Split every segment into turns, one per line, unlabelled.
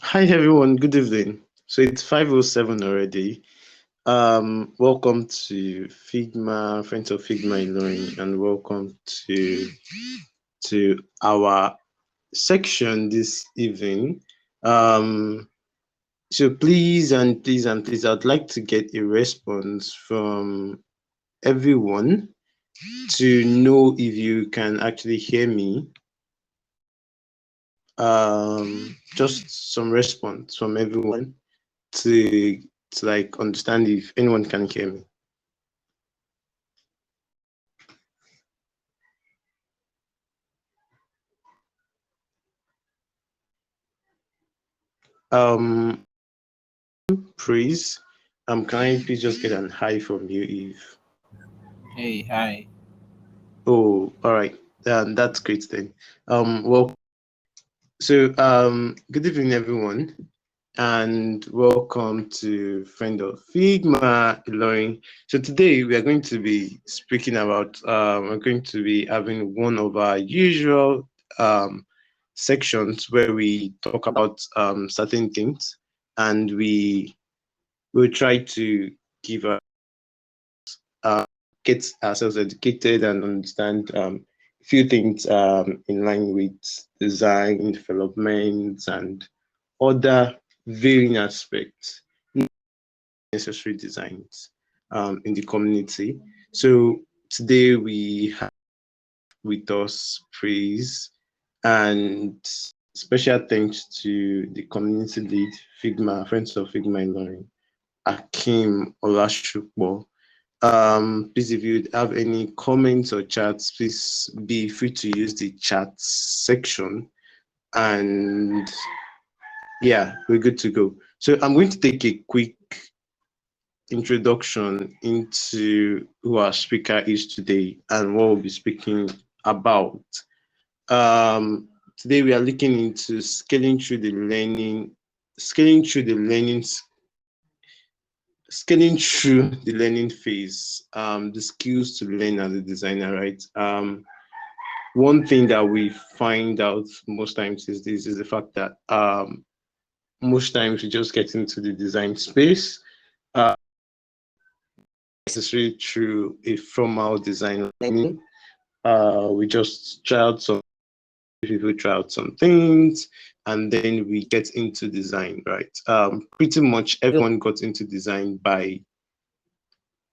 Hi everyone, good evening. So it's 5:07 already. Welcome to Figma, Friends of Figma Learning, and welcome to our section this evening. So please, I'd like to get a response from everyone to know if you can actually hear me. Just some response from everyone to like understand if anyone can hear me. Um, Praise. Can I please just get an hi from you, Eve?
Hey, hi.
Oh, all right. That's great then. Well, good evening, everyone, and welcome to Friend of Figma, Ilorin. So today we are going to be speaking about, we're going to be having one of our usual sections where we talk about certain things, and we will try to give uh, get ourselves educated and understand a few things in line with design, development, and other varying aspects, necessary designs in the community. So today we have with us Praise, and special thanks to the community lead, Figma, Friends of Figma in Learning, Akim Olashukbo. Please, if you have any comments or chats, please be free to use the chat section. And yeah, we're good to go. So I'm going to take a quick introduction into who our speaker is today and what we'll be speaking about. Today we are looking into scaling through the learning phase, the skills to learn as a designer, right? One thing that we find out most times is the fact that most times we just get into the design space, uh, necessarily through a formal design learning. We just try out some people try out some things, and then we get into design, right? Pretty much everyone got into design by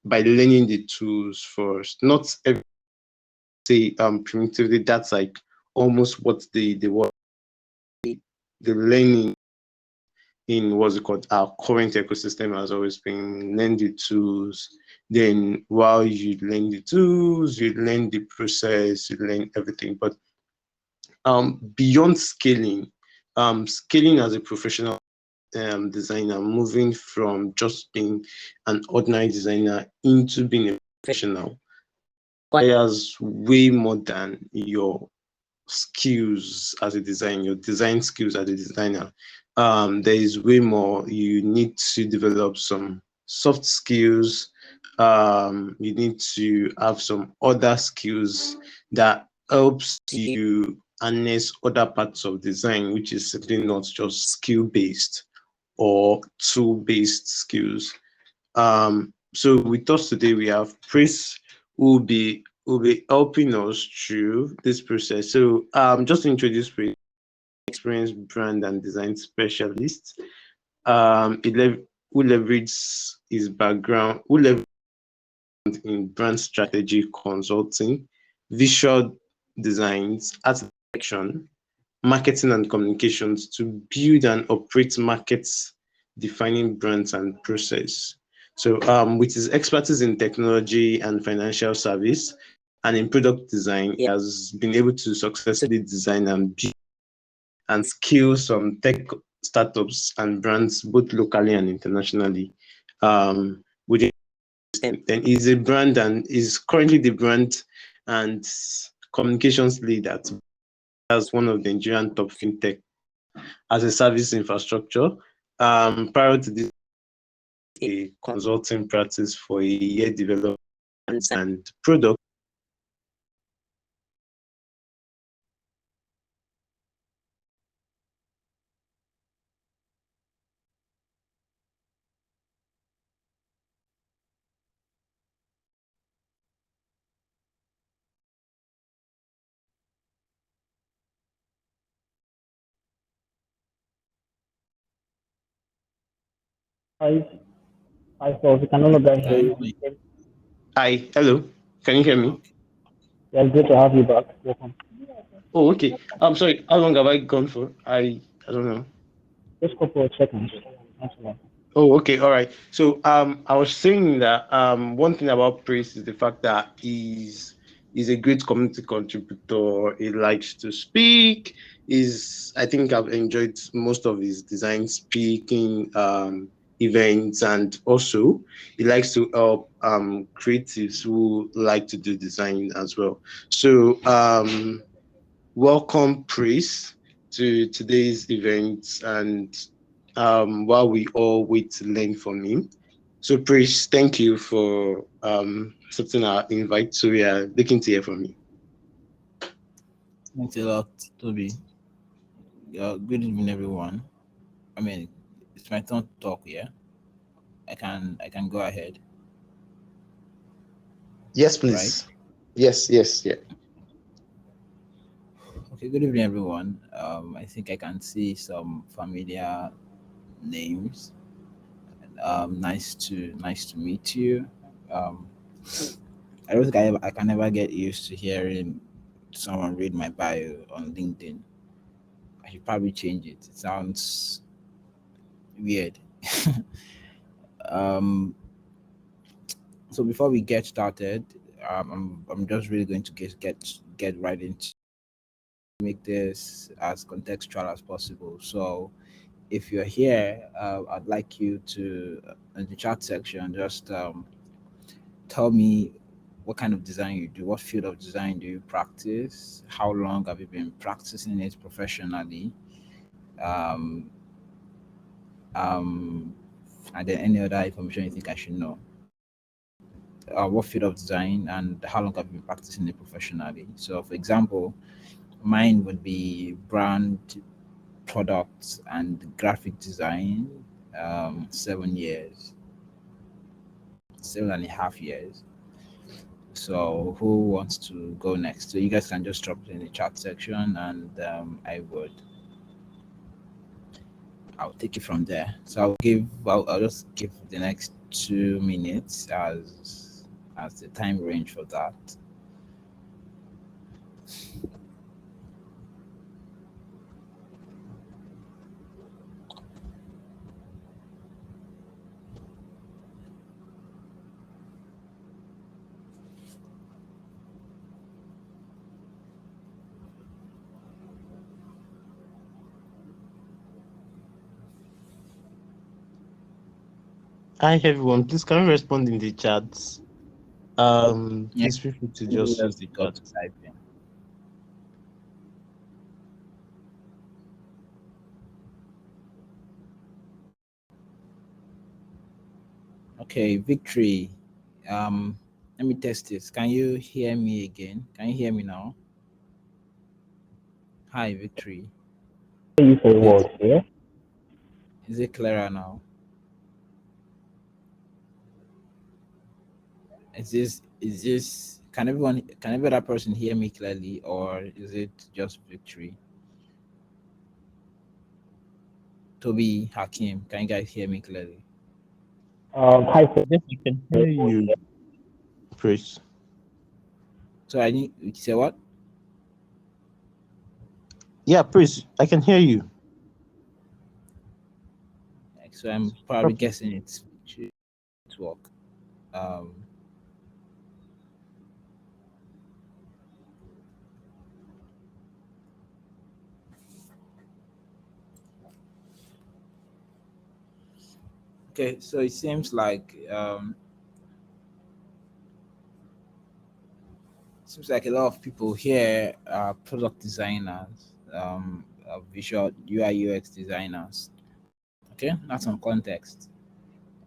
learning the tools first. Not every say primitively. That's like almost what the learning in what's it called our current ecosystem has always been learn the tools. Then while you learn the tools, you learn the process, you learn everything. But beyond scaling as a professional designer, moving from just being an ordinary designer into being a professional requires way more than your skills as a designer, your design skills as a designer. There is way more. You need to develop some soft skills. You need to have some other skills that helps you harness other parts of design, which is simply not just skill based or tool based skills. So with us today we have Chris, who will be helping us through this process. So just to introduce Chris, experienced brand and design specialist. Who leverages his background, who leverages in brand strategy consulting, visual designs, art direction, marketing and communications to build and operate markets defining brands and process. So with his expertise in technology and financial service and in product design, he has been able to successfully design and build and scale some tech startups and brands both locally and internationally. Within then he's a brand and is currently the brand and communications lead as one of the Nigerian top fintech as a service infrastructure. Prior to this, a consulting practice for a year development and product.
Hi, hi, so we can no longer hear
Hi.
you.
Hi, hello. Can you hear me?
Okay.
Yeah, it's good to have you back. Welcome.
Oh, okay. I'm sorry. How long have I gone for? I don't know.
Just a couple of seconds. That's all.
Oh, okay, all right. So I was saying that one thing about Praise is the fact that he's a great community contributor. He likes to speak. Is I think I've enjoyed most of his design speaking events, and also he likes to help creatives who like to do design as well. So welcome, Praise, to today's event, and while we all wait to learn from him. So, Praise, thank you for accepting our invite. So, we are looking to hear from you.
Thanks a lot, Toby. Good evening, everyone. I mean, it's my turn to talk. Yeah, I can go ahead,
Yes,
right?
please. Yes, yes, yeah.
Okay. Good evening, everyone. I think I can see some familiar names. Nice to meet you. Um, I don't think I can never get used to hearing someone read my bio on LinkedIn. I should probably change it. It sounds weird. um, so before we get started, I'm just really going to get right into make this as contextual as possible. So if you're here, I'd like you to in the chat section just tell me what kind of design you do, what field of design do you practice, how long have you been practicing it professionally, um, um, and then any other information you think I should know. What field of design and how long have you been practicing it professionally? So, for example, mine would be brand, products, and graphic design. 7 years, 7.5 years. So, who wants to go next? So, you guys can just drop it in the chat section, and I'll take it from there. So, I'll just give the next 2 minutes as the time range for that.
Hi, everyone. Please, can you respond in the chat?
Yeah,
Please feel free to
maybe
just use
that's
the
the code
chat.
to type in. Okay, Victory. Um, Let me test this. Can you hear me again? Can you hear me now? Hi, Victory.
Thank you for the
Yes.
word here.
Is it clearer now? Can every other person hear me clearly, or is it just Victory? Toby, Hakim, can you guys hear me clearly?
Hi, sir.
Yes, I can hear you, Praise.
So I need you say what?
Yeah, Praise, I can hear you.
Like, so I'm probably
Perfect.
guessing it's Victory network. Um, okay, so it seems like a lot of people here are product designers, visual UI UX designers. Okay, that's some context.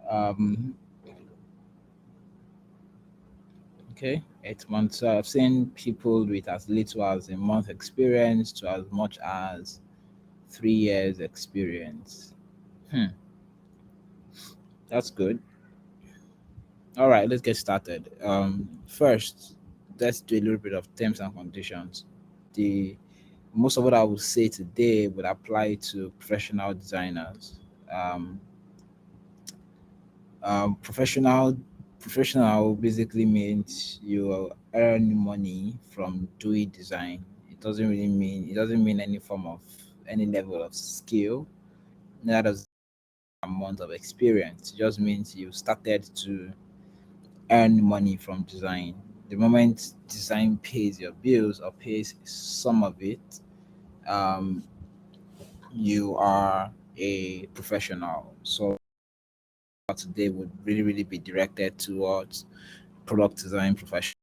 Um, okay, 8 months. So I've seen people with as little as a month experience to as much as 3 years experience. Hmm, that's good. All right, let's get started. First, let's do a little bit of terms and conditions. The Most of what I will say today would apply to professional designers. Um, Professional basically means you earn money from doing design. It doesn't mean any form of any level of skill. Neither does amount of experience. It just means you started to earn money from design. The moment design pays your bills or pays some of it, um, you are a professional. So today would really be directed towards product design profession.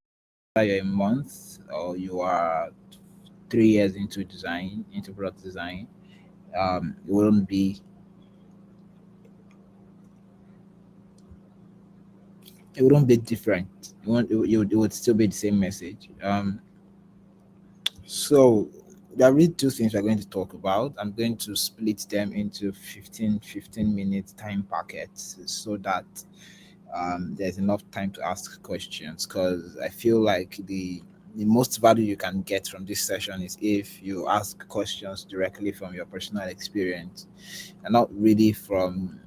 Whether you're a month or you are 3 years into design, into product design, it wouldn't be different. It would still be the same message. So there are really two things we're going to talk about. I'm going to split them into 15 minute time packets so that there's enough time to ask questions, because I feel like the most value you can get from this session is if you ask questions directly from your personal experience and not really from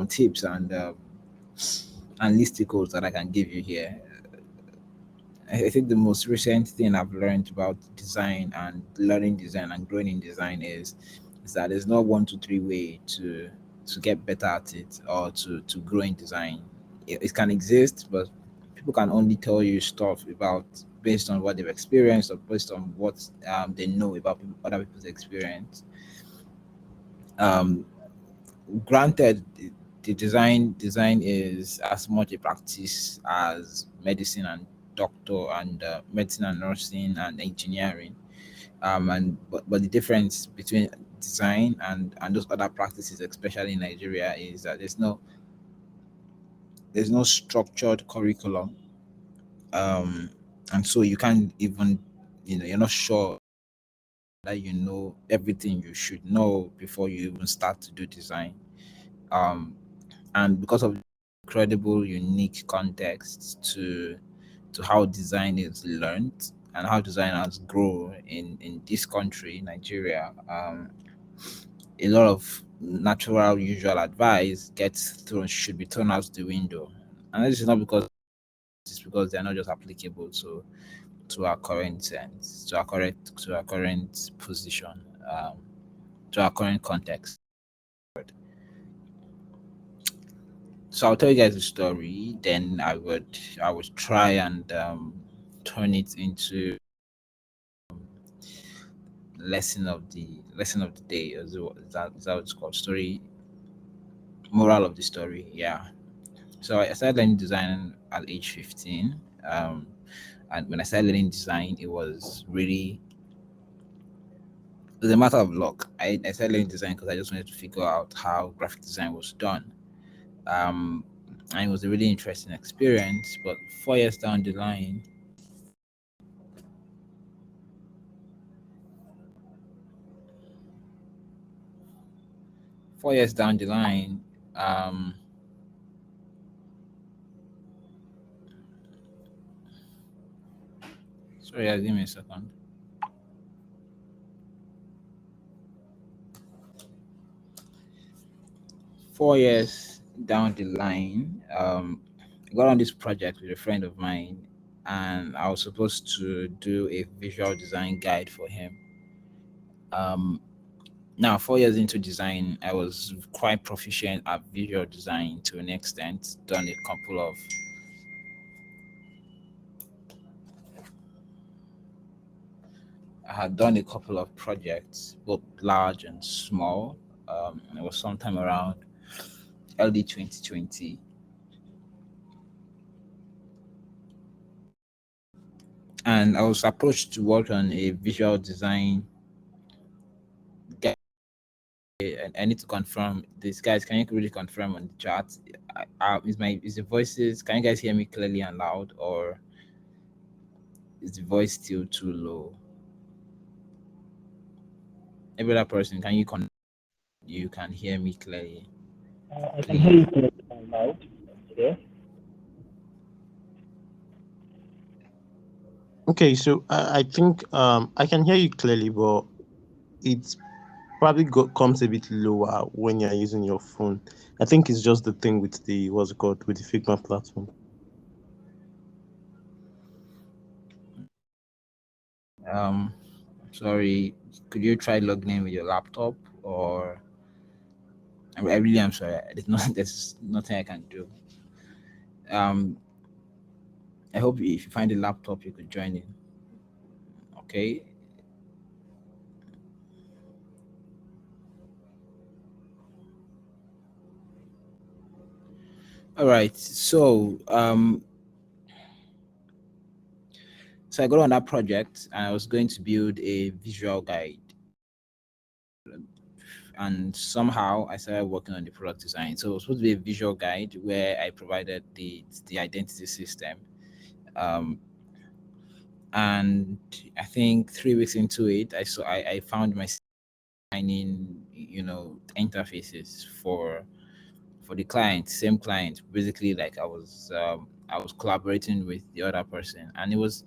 tips and listicles that I can give you here. I think the most recent thing I've learned about design and learning design and growing in design is that there's no 1, 2, 3 way to get better at it or to grow in design. It can exist, but people can only tell you stuff about based on what they've experienced or based on what they know about other people's experience. Um, Granted, the design is as much a practice as medicine and medicine and nursing and engineering, but the difference between design and those other practices, especially in Nigeria, is that there's no structured curriculum, um and so you can't even, you're not sure that you know everything you should know before you even start to do design. um and because of incredible unique context to how design is learned and how designers grow in this country, Nigeria, a lot of natural usual advice gets thrown should be thrown out the window. And this is not because it's because they're not just applicable to our current sense, to our current position, to our current context. So I'll tell you guys a story, then I would try and turn it into lesson of the day. Is that what it's called? Story, moral of the story. Yeah. So I started learning design at age 15. And when I started learning design, it was a matter of luck. I started learning design because I just wanted to figure out how graphic design was done. Um, and it was a really interesting experience. But 4 years down the line, 4 years down the line, um, sorry, guys, give me a second. 4 years down the line, I got on this project with a friend of mine, and I was supposed to do a visual design guide for him. Um, Now, 4 years into design, I was quite proficient at visual design to an extent. I had done a couple of projects, both large and small. It was sometime around early 2020, and I was approached to work on a visual design guide. And I need to confirm this, guys. Can you really confirm on the chat? Is the voices? Can you guys hear me clearly and loud, or is the voice still too low? Every other person, you can hear me clearly,
I can hear
please?
you clearly and loud. Yeah.
Okay, so I think I can hear you clearly, but it's probably comes a bit lower when you're using your phone. I think it's just the thing with the what's it called with the Figma platform.
Um, sorry, could you try logging in with your laptop? Or I really am sorry. There's nothing I can do. Um, I hope if you find a laptop, you could join in. Okay. All right. So I got on that project and I was going to build a visual guide. And somehow I started working on the product design. So it was supposed to be a visual guide where I provided the identity system. Um, and I think 3 weeks into it, I found myself designing, interfaces for the client, same client. Basically, like I was collaborating with the other person, and it was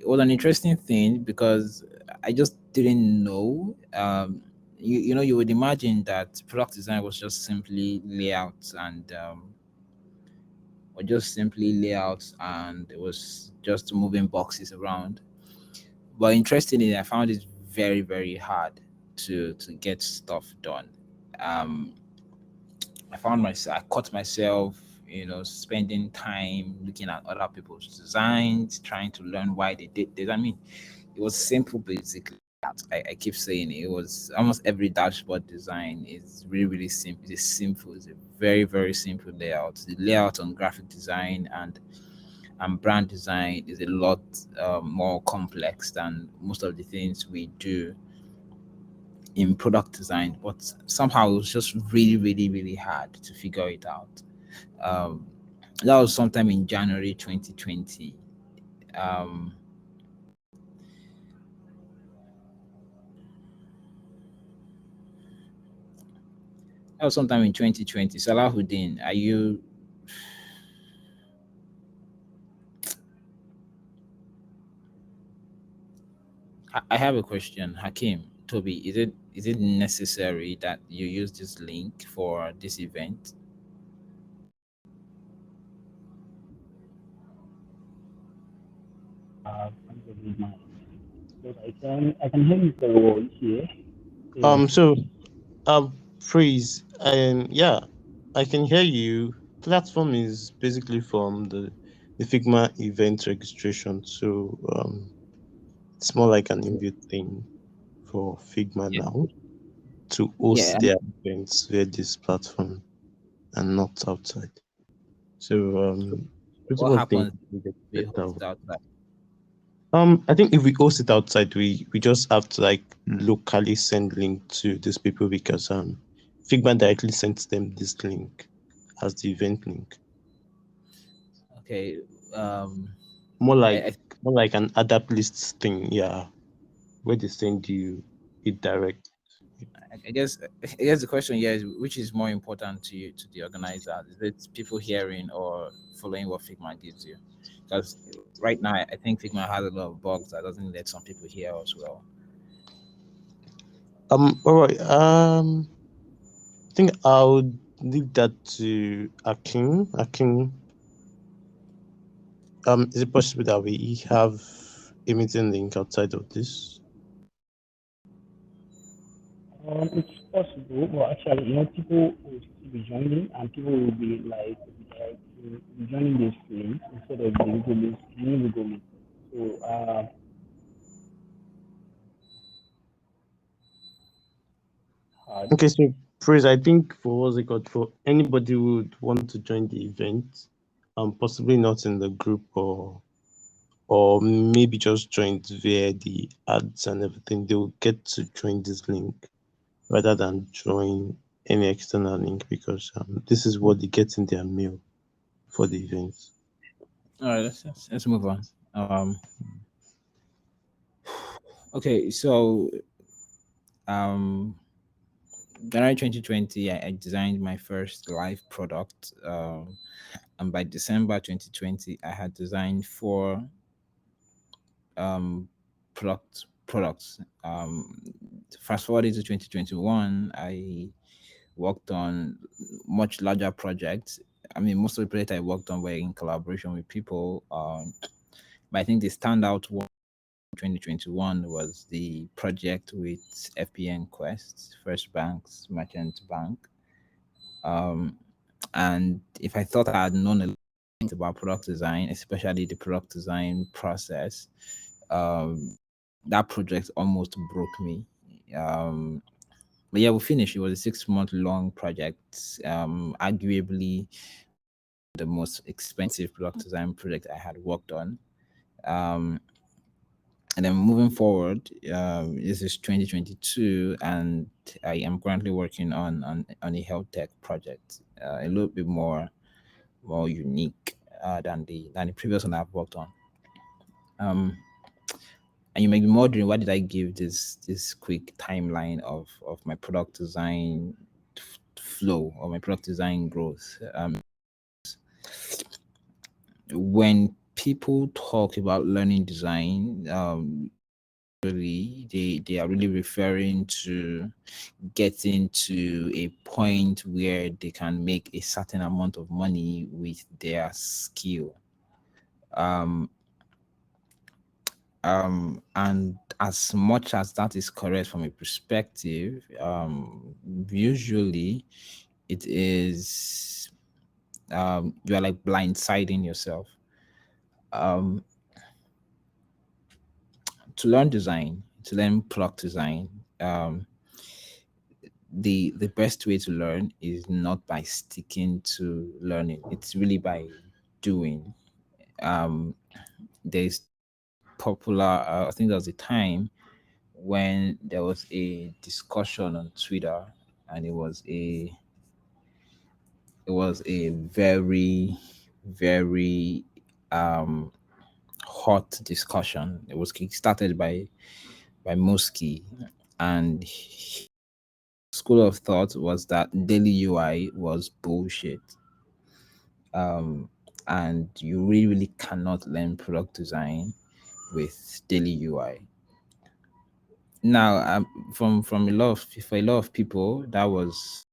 an interesting thing because I just didn't know. You would imagine that product design was just simply layouts and or just simply layouts, and it was just moving boxes around. But interestingly, I found it very, very hard to get stuff done. Um, I caught myself, spending time looking at other people's designs, trying to learn why they did this. I mean, it was simple, basically. I keep saying it was almost every dashboard design is really, really simple. It's simple. It's a very, very simple layout. The layout on graphic design and brand design is a lot more complex than most of the things we do in product design, but somehow it was just really, really, really hard to figure it out. Um, that was sometime in January 2020. Um, that was sometime in 2020. Salahuddin, are you? I have a question. Hakim, Toby, is it necessary that you use this link for this event?
Thank you very much. But I can hear you very well here. So,
So freeze. Yeah, I can hear you. Platform is basically from the Figma event registration. So it's more like an inbuilt thing for Figma
Yeah.
now to host
Yeah.
their events via this platform and not outside. So
So
pretty
what
much things
happens
we get
if we
set
host
out.
it outside?
I think if we host it outside, we just have to like locally send link to these people because Figma directly sends them this link as the event link.
Okay. Um,
More like
I
more like an adapt list thing, yeah, where they send you it direct.
I guess the question here is which is more important to you, to the organizer? Is it people hearing or following what Figma gives you? Because right now I think Figma has a lot of bugs that doesn't let some people hear as well.
All right. I think I'll leave that to Akin. Akin, is it possible that we have a meeting link outside of this?
it's possible, but actually, people will still be joining, and people will be will be joining this link instead of the Google link, any Google link. So, hard.
Okay, so Praise, I think for what's it called, for anybody who would want to join the event, possibly not in the group or maybe just join via the ads and everything, they will get to join this link rather than join any external link because this is what they get in their mail for the events.
All right, let's move on. Okay, so um, January 2020, I designed my first live product, and by December 2020, I had designed four um products. Fast forward to 2021, I worked on much larger projects. I mean, most of the projects I worked on were in collaboration with people. But I think the standout one in 2021 was the project with FPN Quest, First Bank's Merchant Bank. Um, and if I thought I had known a lot about product design, especially the product design process, um, that project almost broke me. Um, but yeah, we finished. It was a 6 month long project. Arguably the most expensive product design project I had worked on. Um, and then moving forward, this is 2022, and I am currently working on a health tech project, a little bit more unique than the previous one I've worked on. Um, and you may be wondering, why did I give this quick timeline of my product design flow or my product design growth? When people talk about learning design, really they are really referring to getting to a point where they can make a certain amount of money with their skill. Um, and as much as that is correct from a perspective, usually it is you are like blindsiding yourself. Um, to learn design, to learn product design, the best way to learn is not by sticking to learning. It's really by doing. Um, there's popular. I think there was a time when there was a discussion on Twitter, and it was a very very um hot discussion. It was started by Musky, and school of thought was that daily UI was bullshit. Um, and you really cannot learn product design with daily UI. Now, from a lot of for a lot of people, that was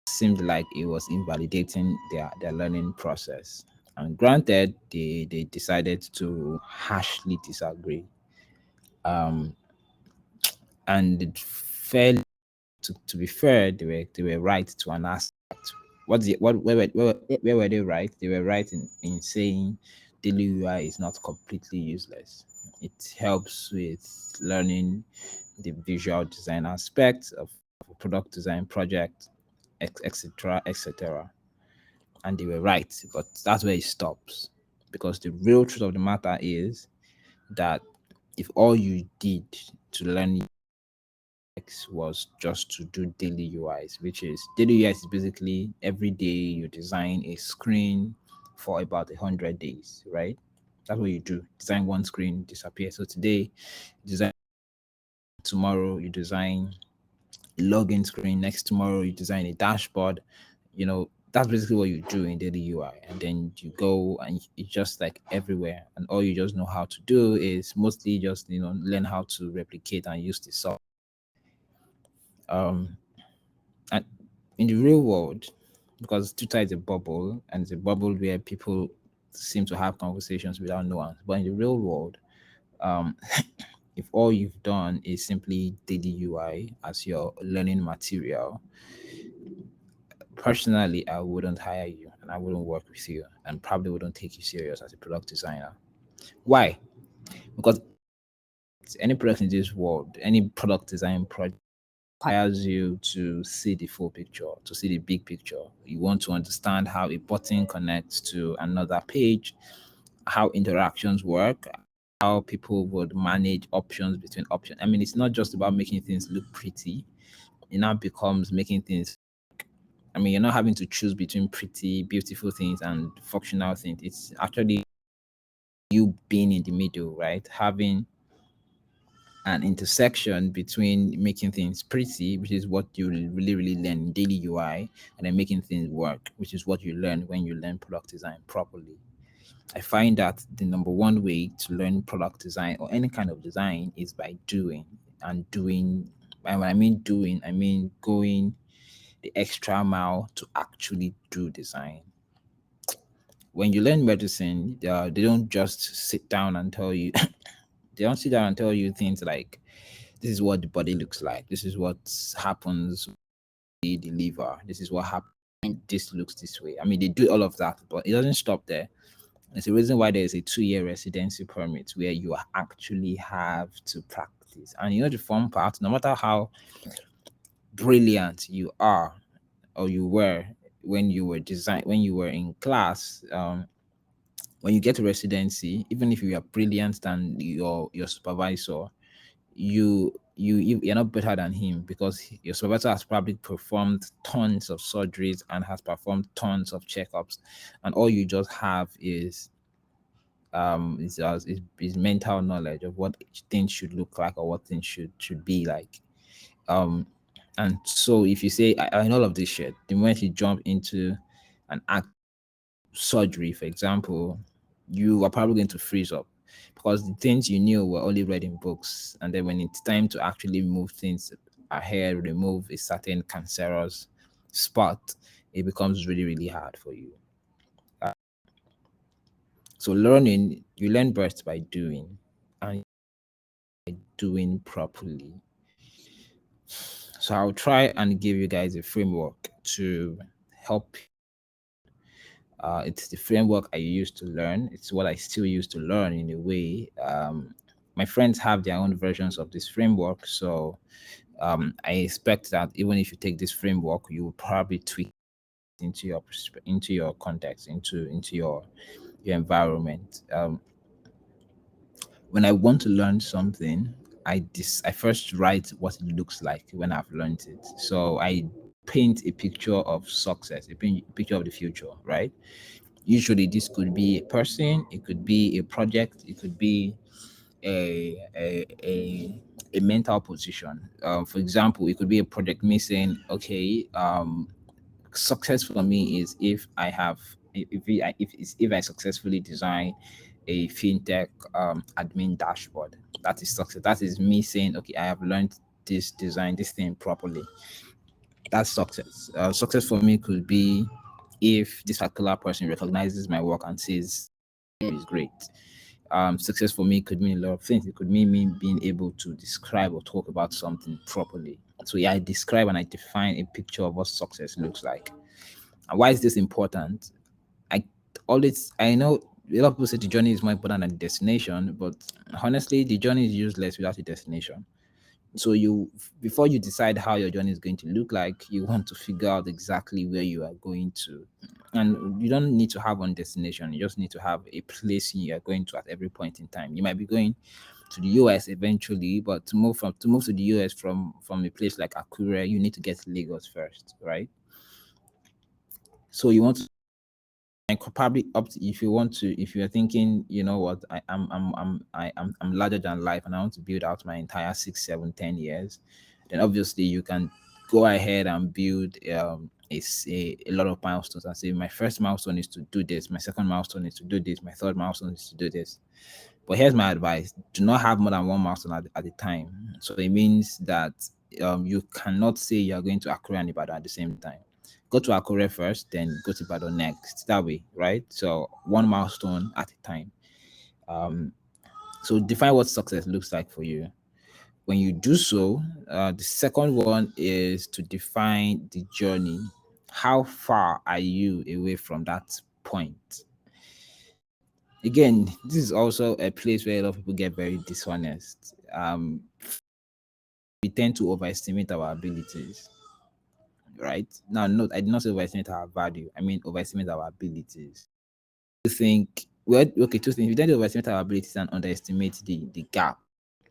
seemed like it was invalidating their learning process. And granted, they decided to harshly disagree. Um, and it fairly to be fair, they were right to an aspect. What's the what where were they right? They were right in saying daily UI is not completely useless. It helps with learning the visual design aspects of a product design project, etc., etc. And they were right, but that's where it stops. Because the real truth of the matter is that if all you did to learn was just to do daily UIs, which is daily UIs is basically every day you design a screen for about 100 days, right? That's what you do. Design one screen, disappear. So today, design tomorrow, you design a login screen. Next tomorrow, you design a dashboard. That's basically what you do in daily UI. And then you go and it's just like everywhere. And all you just know how to do is mostly just learn how to replicate and use the software. Um, and in the real world, because Twitter is a bubble and it's a bubble where people seem to have conversations without nuance. But in the real world, um, if all you've done is simply daily UI as your learning material, personally, I wouldn't hire you and I wouldn't work with you and probably wouldn't take you serious as a product designer. Why? Because any product in this world, any product design project requires you to see the full picture, to see the big picture. You want to understand how a button connects to another page, how interactions work, how people would manage options between options. I mean, it's not just about making things look pretty. It now becomes making things. I mean, you're not having to choose between pretty, beautiful things and functional things. It's actually you being in the middle, right? Having an intersection between making things pretty, which is what you really, really learn in daily UI, and then making things work, which is what you learn when you learn product design properly. I find that the number one way to learn product design or any kind of design is by doing. and doing. And when I mean doing, I mean going the extra mile to actually do design. When you learn medicine, they don't just sit down and tell you. They don't sit down and tell you things like, "This is what the body looks like. This is what happens with the liver. This is what happens. This looks this way." I mean, they do all of that, but it doesn't stop there. There's a reason why there's a 2-year residency permit where you actually have to practice. And you know the fun part, no matter how brilliant you are or you were when you were in class, when you get to residency, even if you are brilliant than your supervisor, you're not better than him because your supervisor has probably performed tons of surgeries and has performed tons of checkups, and all you just have is mental knowledge of what things should look like or what things should be like. um and so if you say I know all of this shit, the moment you jump into an act surgery, for example, you are probably going to freeze up because the things you knew were only read in books, and then when it's time to actually move things ahead, remove a certain cancerous spot, it becomes really really hard for you. So learning, you learn best by doing, and doing properly. So I'll try and give you guys a framework to help. It's the framework I used to learn. It's what I still use to learn in a way. My friends have their own versions of this framework, so I expect that even if you take this framework, you will probably tweak into your context, into your environment. When I want to learn something, I first write what it looks like when I've learned it. So I paint a picture of success, a picture of the future, right? Usually this could be a person, it could be a project, it could be a mental position. For example, it could be a project missing. Okay, success for me is if I have if I successfully design a fintech admin dashboard. That is success. That is me saying, okay, I have learned this thing properly. That's success. Success for me could be if this particular person recognizes my work and says is great. Success for me could mean a lot of things. It could mean me being able to describe or talk about something properly. So yeah, I describe and I define a picture of what success looks like. And why is this important? I I know a lot of people say the journey is more important than the destination, but honestly, the journey is useless without a destination. So you before you decide how your journey is going to look like, you want to figure out exactly where you are going to. And you don't need to have one destination, you just need to have a place you are going to at every point in time. You might be going to the US eventually, but to move to the US from a place like Akure, you need to get to Lagos first, right? So you want to, and probably up to, if you want to, if you're thinking, you know what, I'm larger than life and I want to build out my entire 6 7 10 years, then obviously you can go ahead and build a lot of milestones and say my first milestone is to do this, my second milestone is to do this, my third milestone is to do this. But here's my advice: do not have more than one milestone at a time. So it means that you cannot say you're going to Accra and Ibadan at the same time. Go to Akure first, then go to Ibadan next. That way, right? So one milestone at a time. Um, so define what success looks like for you. When you do so, the second one is to define the journey. How far are you away from that point? Again, this is also a place where a lot of people get very dishonest. We tend to overestimate our abilities, right? Now, note, I did not say overestimate our value. I mean overestimate our abilities. You think, well, okay, two things. We tend to overestimate our abilities and underestimate the gap.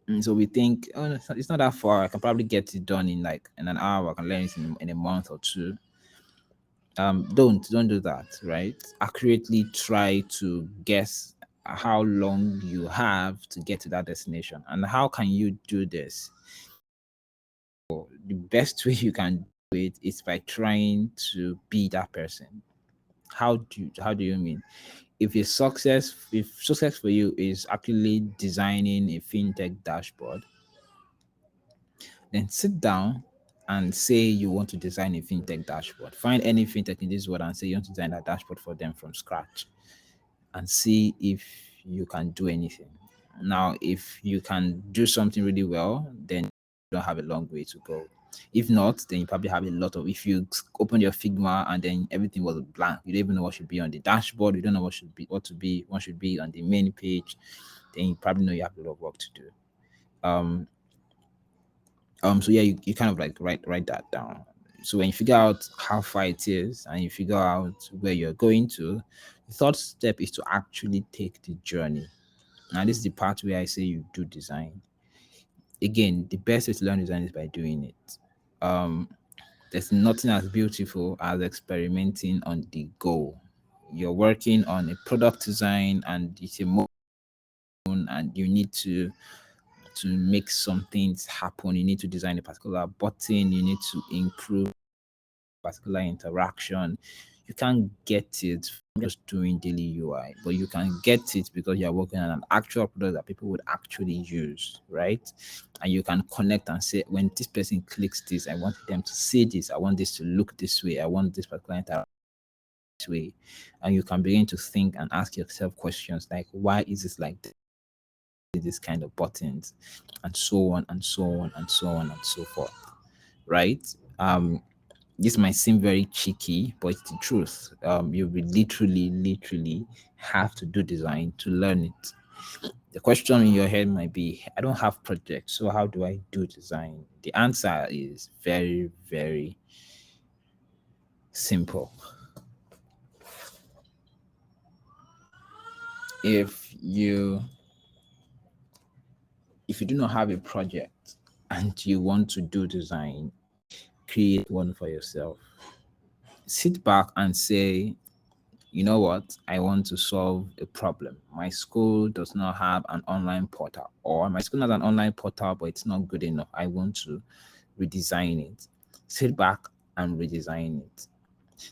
And so we think, oh, no, it's not that far. I can probably get it done in like in an hour. I can learn it in a month or two. Don't do that, right? Accurately try to guess how long you have to get to that destination. And how can you do this? The best way you can do it is by trying to be that person. How do you mean? If success for you is actually designing a fintech dashboard, Then sit down and say you want to design a fintech dashboard. Find any fintech in this world and say you want to design that dashboard for them from scratch and see if you can do anything. Now, if you can do something really well, then you don't have a long way to go. If not, then you probably have a lot of. If you open your Figma and then everything was blank, you don't even know what should be on the dashboard. You don't know what should be on the main page. Then you probably know you have a lot of work to do. So yeah, you kind of like write that down. So when you figure out how far it is and you figure out where you're going to, the third step is to actually take the journey. Now this is the part where I say you do design. Again, the best way to learn design is by doing it. There's nothing as beautiful as experimenting on the go. You're working on a product design and it's a motion and you need to make some things happen. You need to design a particular button, you need to improve particular interaction. You can't get it from just doing daily UI, but you can get it because you're working on an actual product that people would actually use, right? And you can connect and say, when this person clicks this, I want them to see this, I want this to look this way, I want this particular interaction this way. And you can begin to think and ask yourself questions like, why is this like this kind of buttons, and so on and so on and so on and so forth, right? This might seem very cheeky, but it's the truth. You will literally have to do design to learn it. The question in your head might be, I don't have projects, so how do I do design? The answer is very simple. If you do not have a project and you want to do design, create one for yourself. Sit back and say, you know what, I want to solve a problem. My school does not have an online portal, or my school has an online portal, but it's not good enough. I want to redesign it. Sit back and redesign it.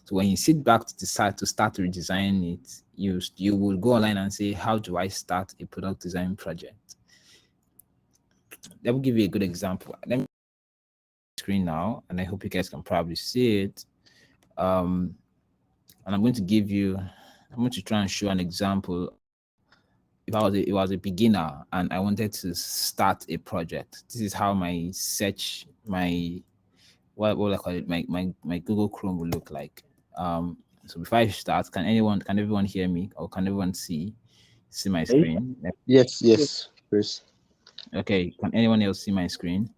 So when you sit back to decide to start to redesign it, you will go online and say, how do I start a product design project? Let me give you a good example. Let me screen now, and I hope you guys can probably see it. And I'm going to try and show an example. If I was a beginner and I wanted to start a project, this is how my search, my what I call it, my Google Chrome will look like. So before I start, can everyone hear me, or can everyone see my screen?
Yes, Chris.
Okay, can anyone else see my screen?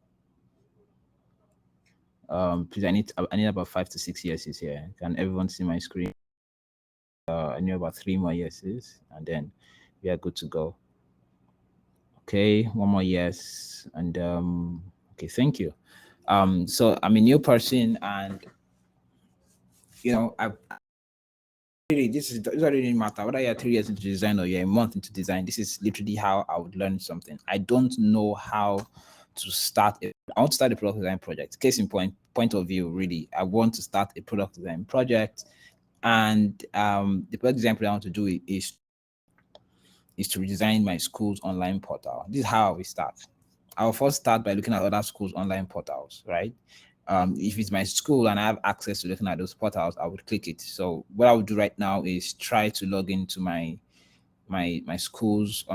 Please, I need about 5 to 6 yeses here. Can everyone see my screen? I need about 3 more yeses, and then we are good to go. Okay, one more yes, and okay, thank you. So I'm a new person, and I really this doesn't really matter whether you're 3 years into design or you're a month into design. This is literally how I would learn something. I don't know how to start I want to start a product design project. Case in point of view, really, I want to start a product design project, and the product example I want to do is to redesign my school's online portal. This is how we start. I'll first start by looking at other schools' online portals, right? If it's my school and I have access to looking at those portals, I would click it. So what I would do right now is try to log into my school's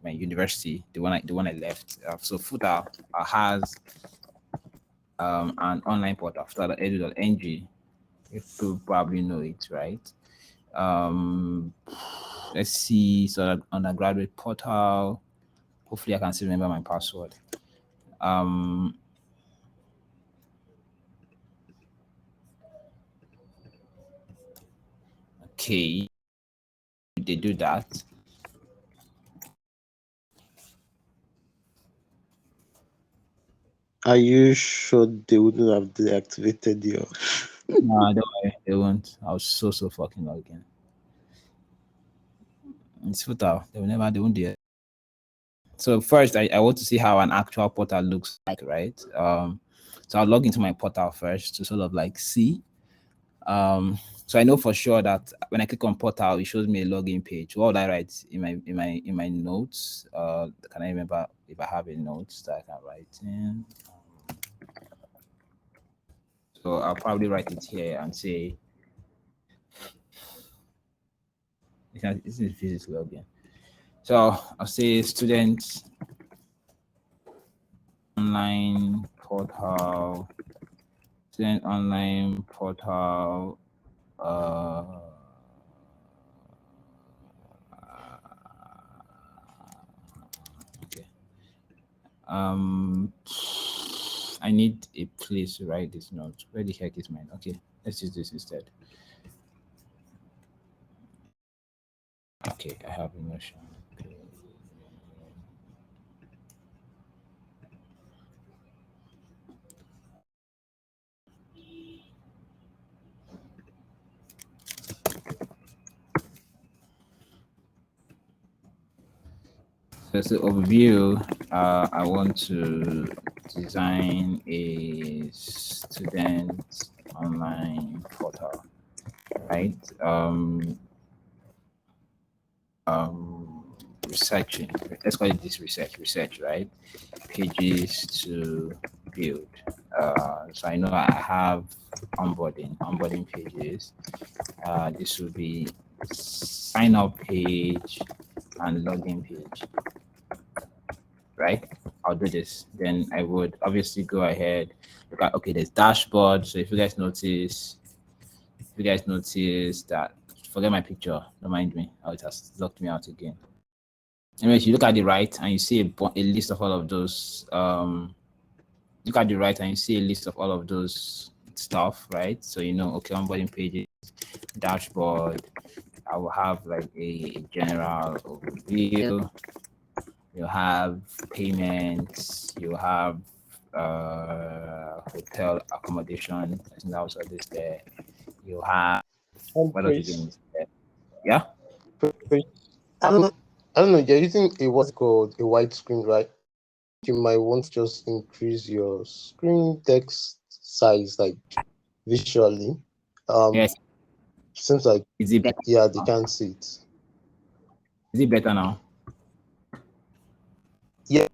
my university, the one I left. So Futa has an online portal, futa.edu.ng. You probably know it, right? Let's see. So undergraduate portal. Hopefully, I can still remember my password. Okay, they do that.
Are you sure they wouldn't have deactivated your?
No, don't worry, they won't. I was so fucking again. It's futile. They won't do it. So first, I want to see how an actual portal looks like, right? So I'll log into my portal first to sort of like see. So I know for sure that when I click on portal, it shows me a login page. What would I write in my notes? Can I remember if I have a notes that I can write in? So I'll probably write it here and say, this is physics login. So I'll say students online portal, student online portal, okay. I need a place to write this note. Where the heck is mine? Okay, let's use this instead. Okay, I have a Notion. Okay. So as an overview, I want to design a student online portal, right? Researching, let's call it this research, right? Pages to build. So I know I have onboarding pages. This will be sign up page and login page, right? I'll do this. Then I would obviously go ahead, look at, okay, there's dashboard. So if you guys notice that, forget my picture, don't mind me. Oh, it has locked me out again. Anyway, if you look at the right and you see a list of all of those, look at the right and you see a list of all of those stuff, right? So you know, okay, onboarding pages, dashboard. I will have like a general overview. You have payments. You have hotel accommodation. I think that was all this there. You have what else again? Yeah.
I don't know. You're using a what's called a widescreen, right? You might want to just increase your screen text size, like visually.
Yes.
Seems like
Is it better?
Yeah, they can't see it.
Is it better now?
Yeah.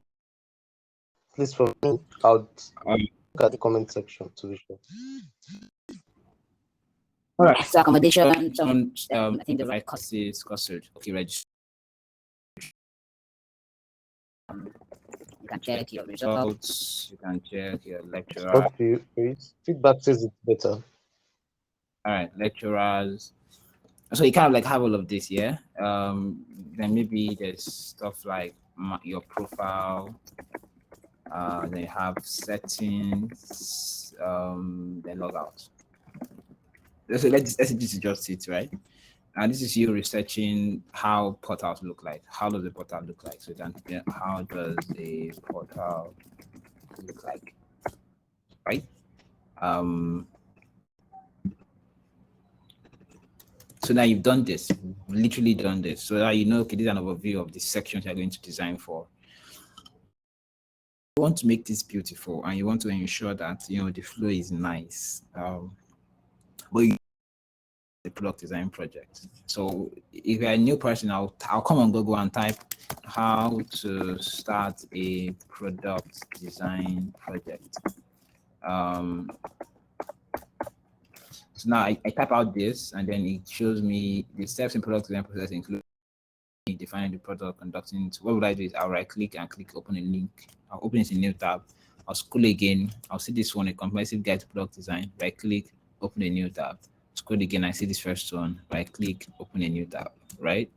Please, for me, I'll look at the comment section to be sure.
All right. So accommodation. I think the right cost is custard. Okay, register. You can check your results. You can check your lecturer.
Feedback says it's better.
All right, lecturers. So you kind of like have all of this, yeah. Then maybe there's stuff like your profile. Then you have settings. Then log out. So let's just it, right? And this is you researching how portals look like. How does the portal look like? So then, how does a portal look like, right? So now you've done this, literally done this. So that you know, okay, this is an overview of the sections you're going to design for. You want to make this beautiful, and you want to ensure that the flow is nice. But the product design project. So if you're a new person, I'll come on Google and type how to start a product design project. So now I type out this, and then it shows me the steps in product design process include defining the product, conducting. So what would I do is I'll right click and click open a link. I'll open it in a new tab. I'll scroll again. I'll see this one, a comprehensive guide to product design. Right click, open a new tab. Scroll again, I see this first one. Right click, open a new tab. Right.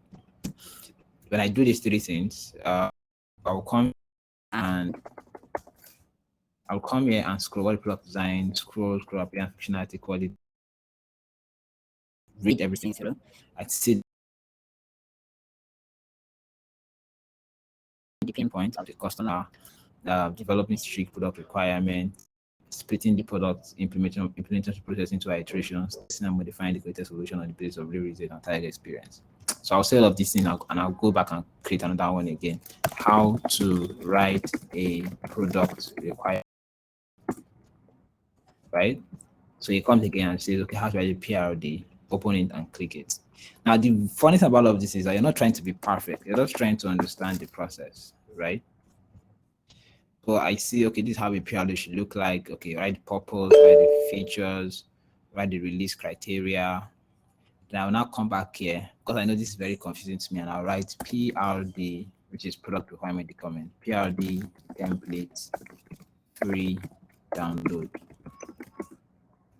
When I do these three things, I'll come here and scroll what product design, scroll up here, functionality, quality. Read everything through. I see the pain point of the customer, developing strict product requirements, splitting the product implementation process into iterations, testing and modifying the greatest solution on the basis of real result and target experience. So I'll say all of these things and I'll go back and create another one again. How to write a product requirement, right? So he comes again and says, okay, how to write a PRD? Open it and click it. Now, the funny thing about all of this is that you're not trying to be perfect. You're just trying to understand the process, right? So I see, okay, this is how a PRD should look like. Okay, write the purpose, write the features, write the release criteria. Then I will now come back here because I know this is very confusing to me, and I'll write PRD, which is product requirement document, PRD template free download.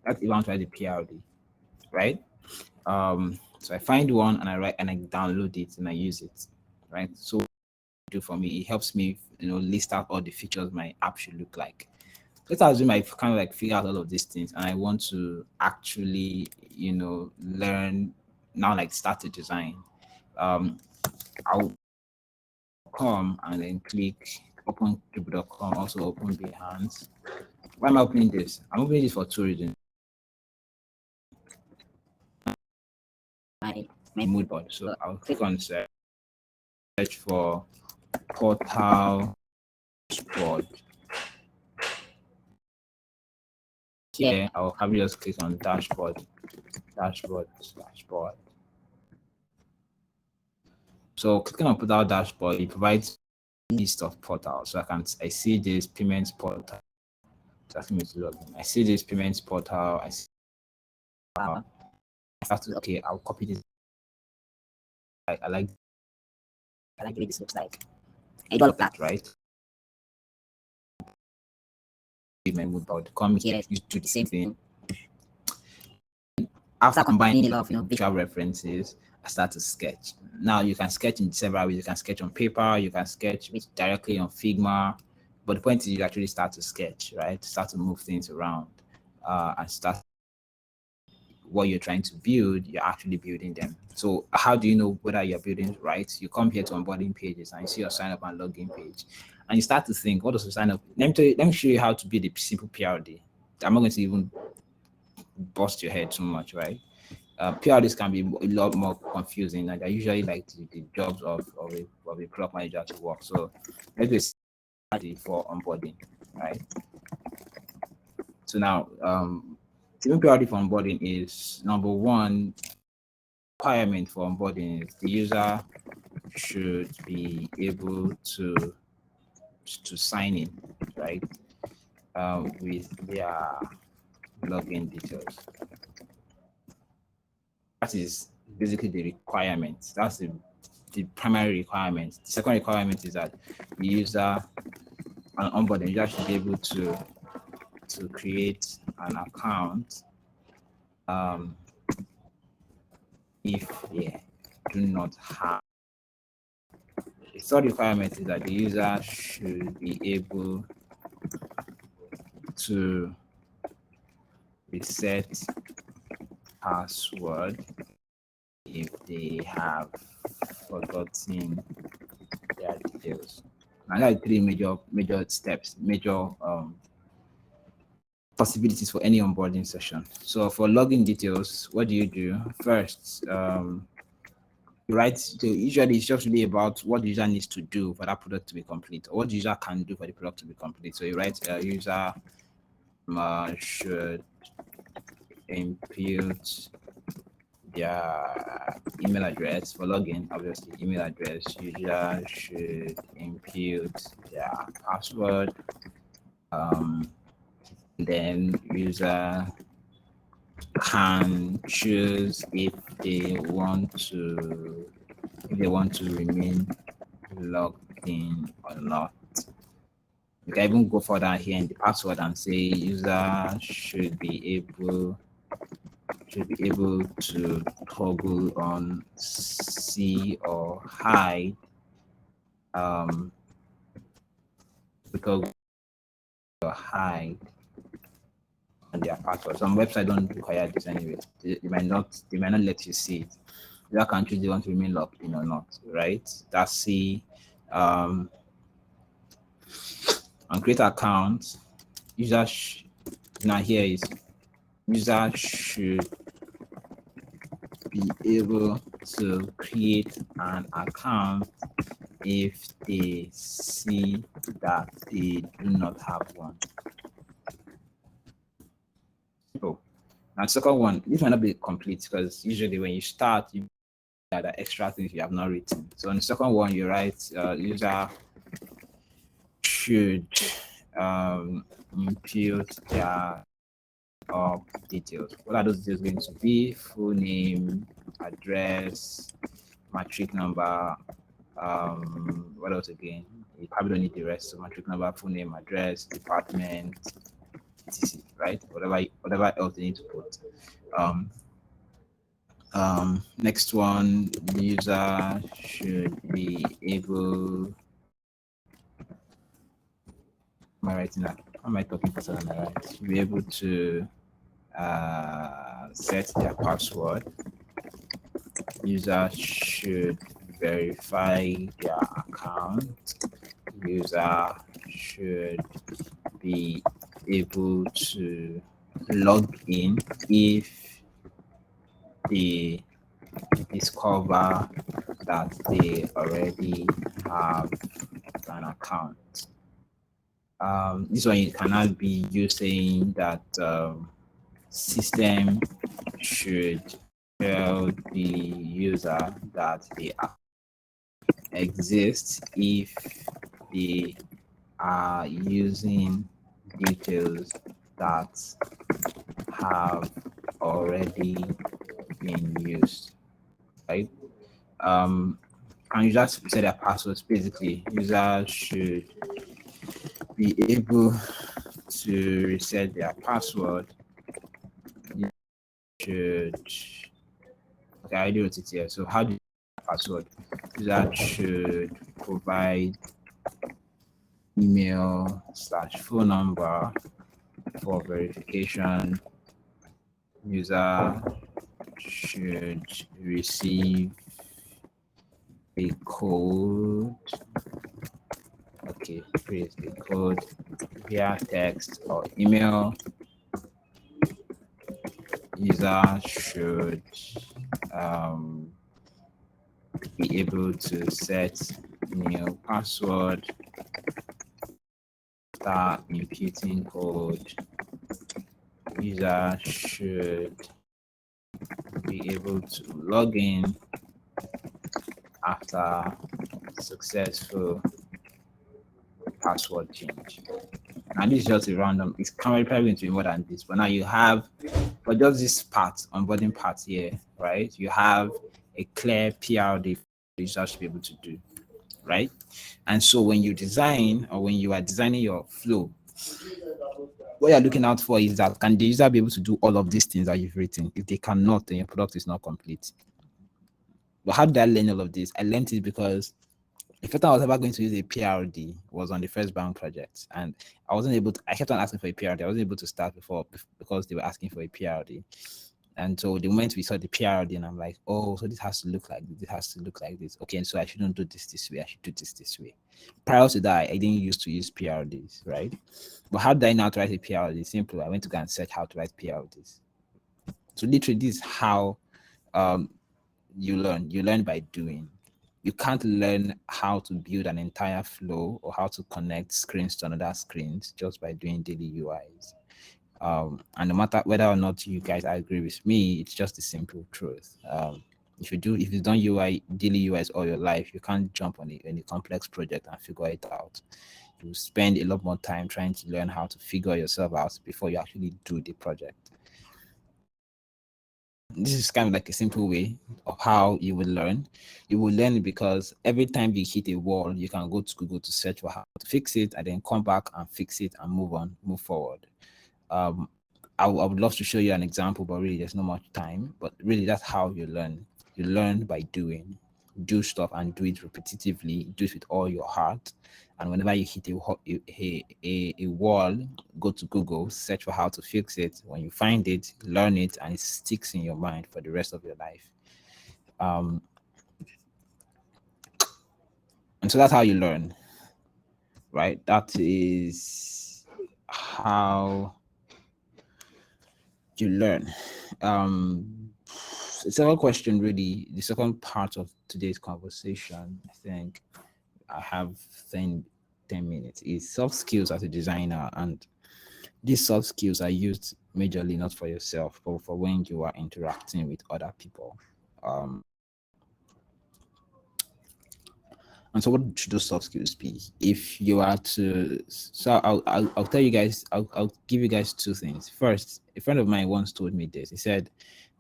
That's if I want to write the PRD, right? So I find one and I write and I download it and I use it, right? So do for me, it helps me, list out all the features my app should look like. Let's assume I kind of like figure out all of these things and I want to actually, learn now, like start to design. I'll come and then click open dribble.com, also open Behance. Why am I opening this? I'm opening this for two reasons. My mood board. So I'll click on search for portal board. Here, I'll have you just click on dashboard. So clicking on portal dashboard, it provides a list of portals. So I see this payments portal. It's asking me to log in. I see this payments portal. I see. Okay, I'll copy this. I like the way this looks like. I do all of that, right? My mood board. Come here, you do the same thing. After combining a lot of visual references, I start to sketch. Now you can sketch in several ways. You can sketch on paper, you can sketch directly on Figma, but the point is you actually start to sketch, right? Start to move things around and start what you're trying to build, you're actually building them. So how do you know whether you're building right? You come here to onboarding pages and you see your sign up and login page, and you start to think, what does the sign up? Let me show you how to build a simple PRD. I'm not going to even bust your head too much, right? PRDs can be a lot more confusing. Like I usually like the jobs of a product manager to work. So let's do for onboarding, right? So now, simple PRD for onboarding is number one. Requirement for onboarding is the user should be able to sign in, right, with their login details. That is basically the requirement. That's the primary requirement. The second requirement is that the user on onboarding, the user should be able to create an account if they do not have. The third requirement is that the user should be able to reset password if they have forgotten their details. And there are three major steps, major possibilities for any onboarding session. So for login details, what do you do? First, right, so usually it's just really about what the user needs to do for that product to be complete, or what the user can do for the product to be complete. So you write user should input their email address for login. Obviously, email address. User should input their password. Then user can choose if they want to remain logged in or not. You can even go further here in the password and say user should be able to toggle on see or hide because or hide on their password. Some websites don't require this anyway. They might not let you see it. That country they want to remain logged in or not, right? That's C. On create account, user now here is user should be able to create an account if they see that they do not have one. So, and second one, this might not be complete because usually when you start, you add the extra things you have not written. So on the second one, you write user should input their details. What are those details going to be? Full name, address, matric number. What else again? You probably don't need the rest. So matric number, full name, address, department, etc. Right? Whatever else they need to put. Next one, the user should be able. Am I writing that? Am I talking faster than I write? Should be able to set their password. User should verify their account. User should be able to log in if they discover that they already have an account. This one cannot be you saying that system should tell the user that they exist if they are using details that have already been used, right? And you just set their passwords. Basically, user should be able to reset their password. You should, okay, I do it here. So how do you password? User should provide email/phone number for verification. User should receive a code. Okay, create a code via text or email. User should be able to set new password, start imputing code. User should be able to log in after successful password change. Now this is just a random, it's probably going to be more than this, but now you have, for just this part, onboarding part here, right? You have a clear PRD the user should be able to do, right? And so when you design, or when you are designing your flow, what you're looking out for is that, can the user be able to do all of these things that you've written? If they cannot, then your product is not complete. But how did I learn all of this? I learned it because the first time I was ever going to use a PRD was on the first bank project, and I wasn't able to, I kept on asking for a PRD. I wasn't able to start before because they were asking for a PRD. And so the moment we saw the PRD, and I'm like, oh, so this has to look like this, it has to look like this. Okay, and so I shouldn't do this way, I should do this way. Prior to that, I didn't used to use PRDs, right? But how did I know how to write a PRD? Simple. I went to go and search how to write PRDs. So literally, this is how you learn. You learn by doing. You can't learn how to build an entire flow or how to connect screens to another screens just by doing daily UIs. And no matter whether or not you guys agree with me, it's just the simple truth. If you've done UI, daily UIs all your life, you can't jump on a complex project and figure it out. You spend a lot more time trying to learn how to figure yourself out before you actually do the project. This is kind of like a simple way of how you will learn. You will learn because every time you hit a wall, you can go to Google to search for how to fix it, and then come back and fix it and move forward. I would love to show you an example, but really there's not much time. But really, that's how you learn. You learn by doing. Do stuff and do it repetitively. Do it with all your heart. And whenever you hit a wall, go to Google, search for how to fix it. When you find it, learn it, and it sticks in your mind for the rest of your life. And so that's how you learn, right? That is how you learn. The second question, really, the second part of today's conversation, I think I have 10 minutes, is soft skills as a designer. And these soft skills are used majorly not for yourself, but for when you are interacting with other people. And so, what should those soft skills be? If you are to, so I'll tell you guys, I'll give you guys two things. First, a friend of mine once told me this. He said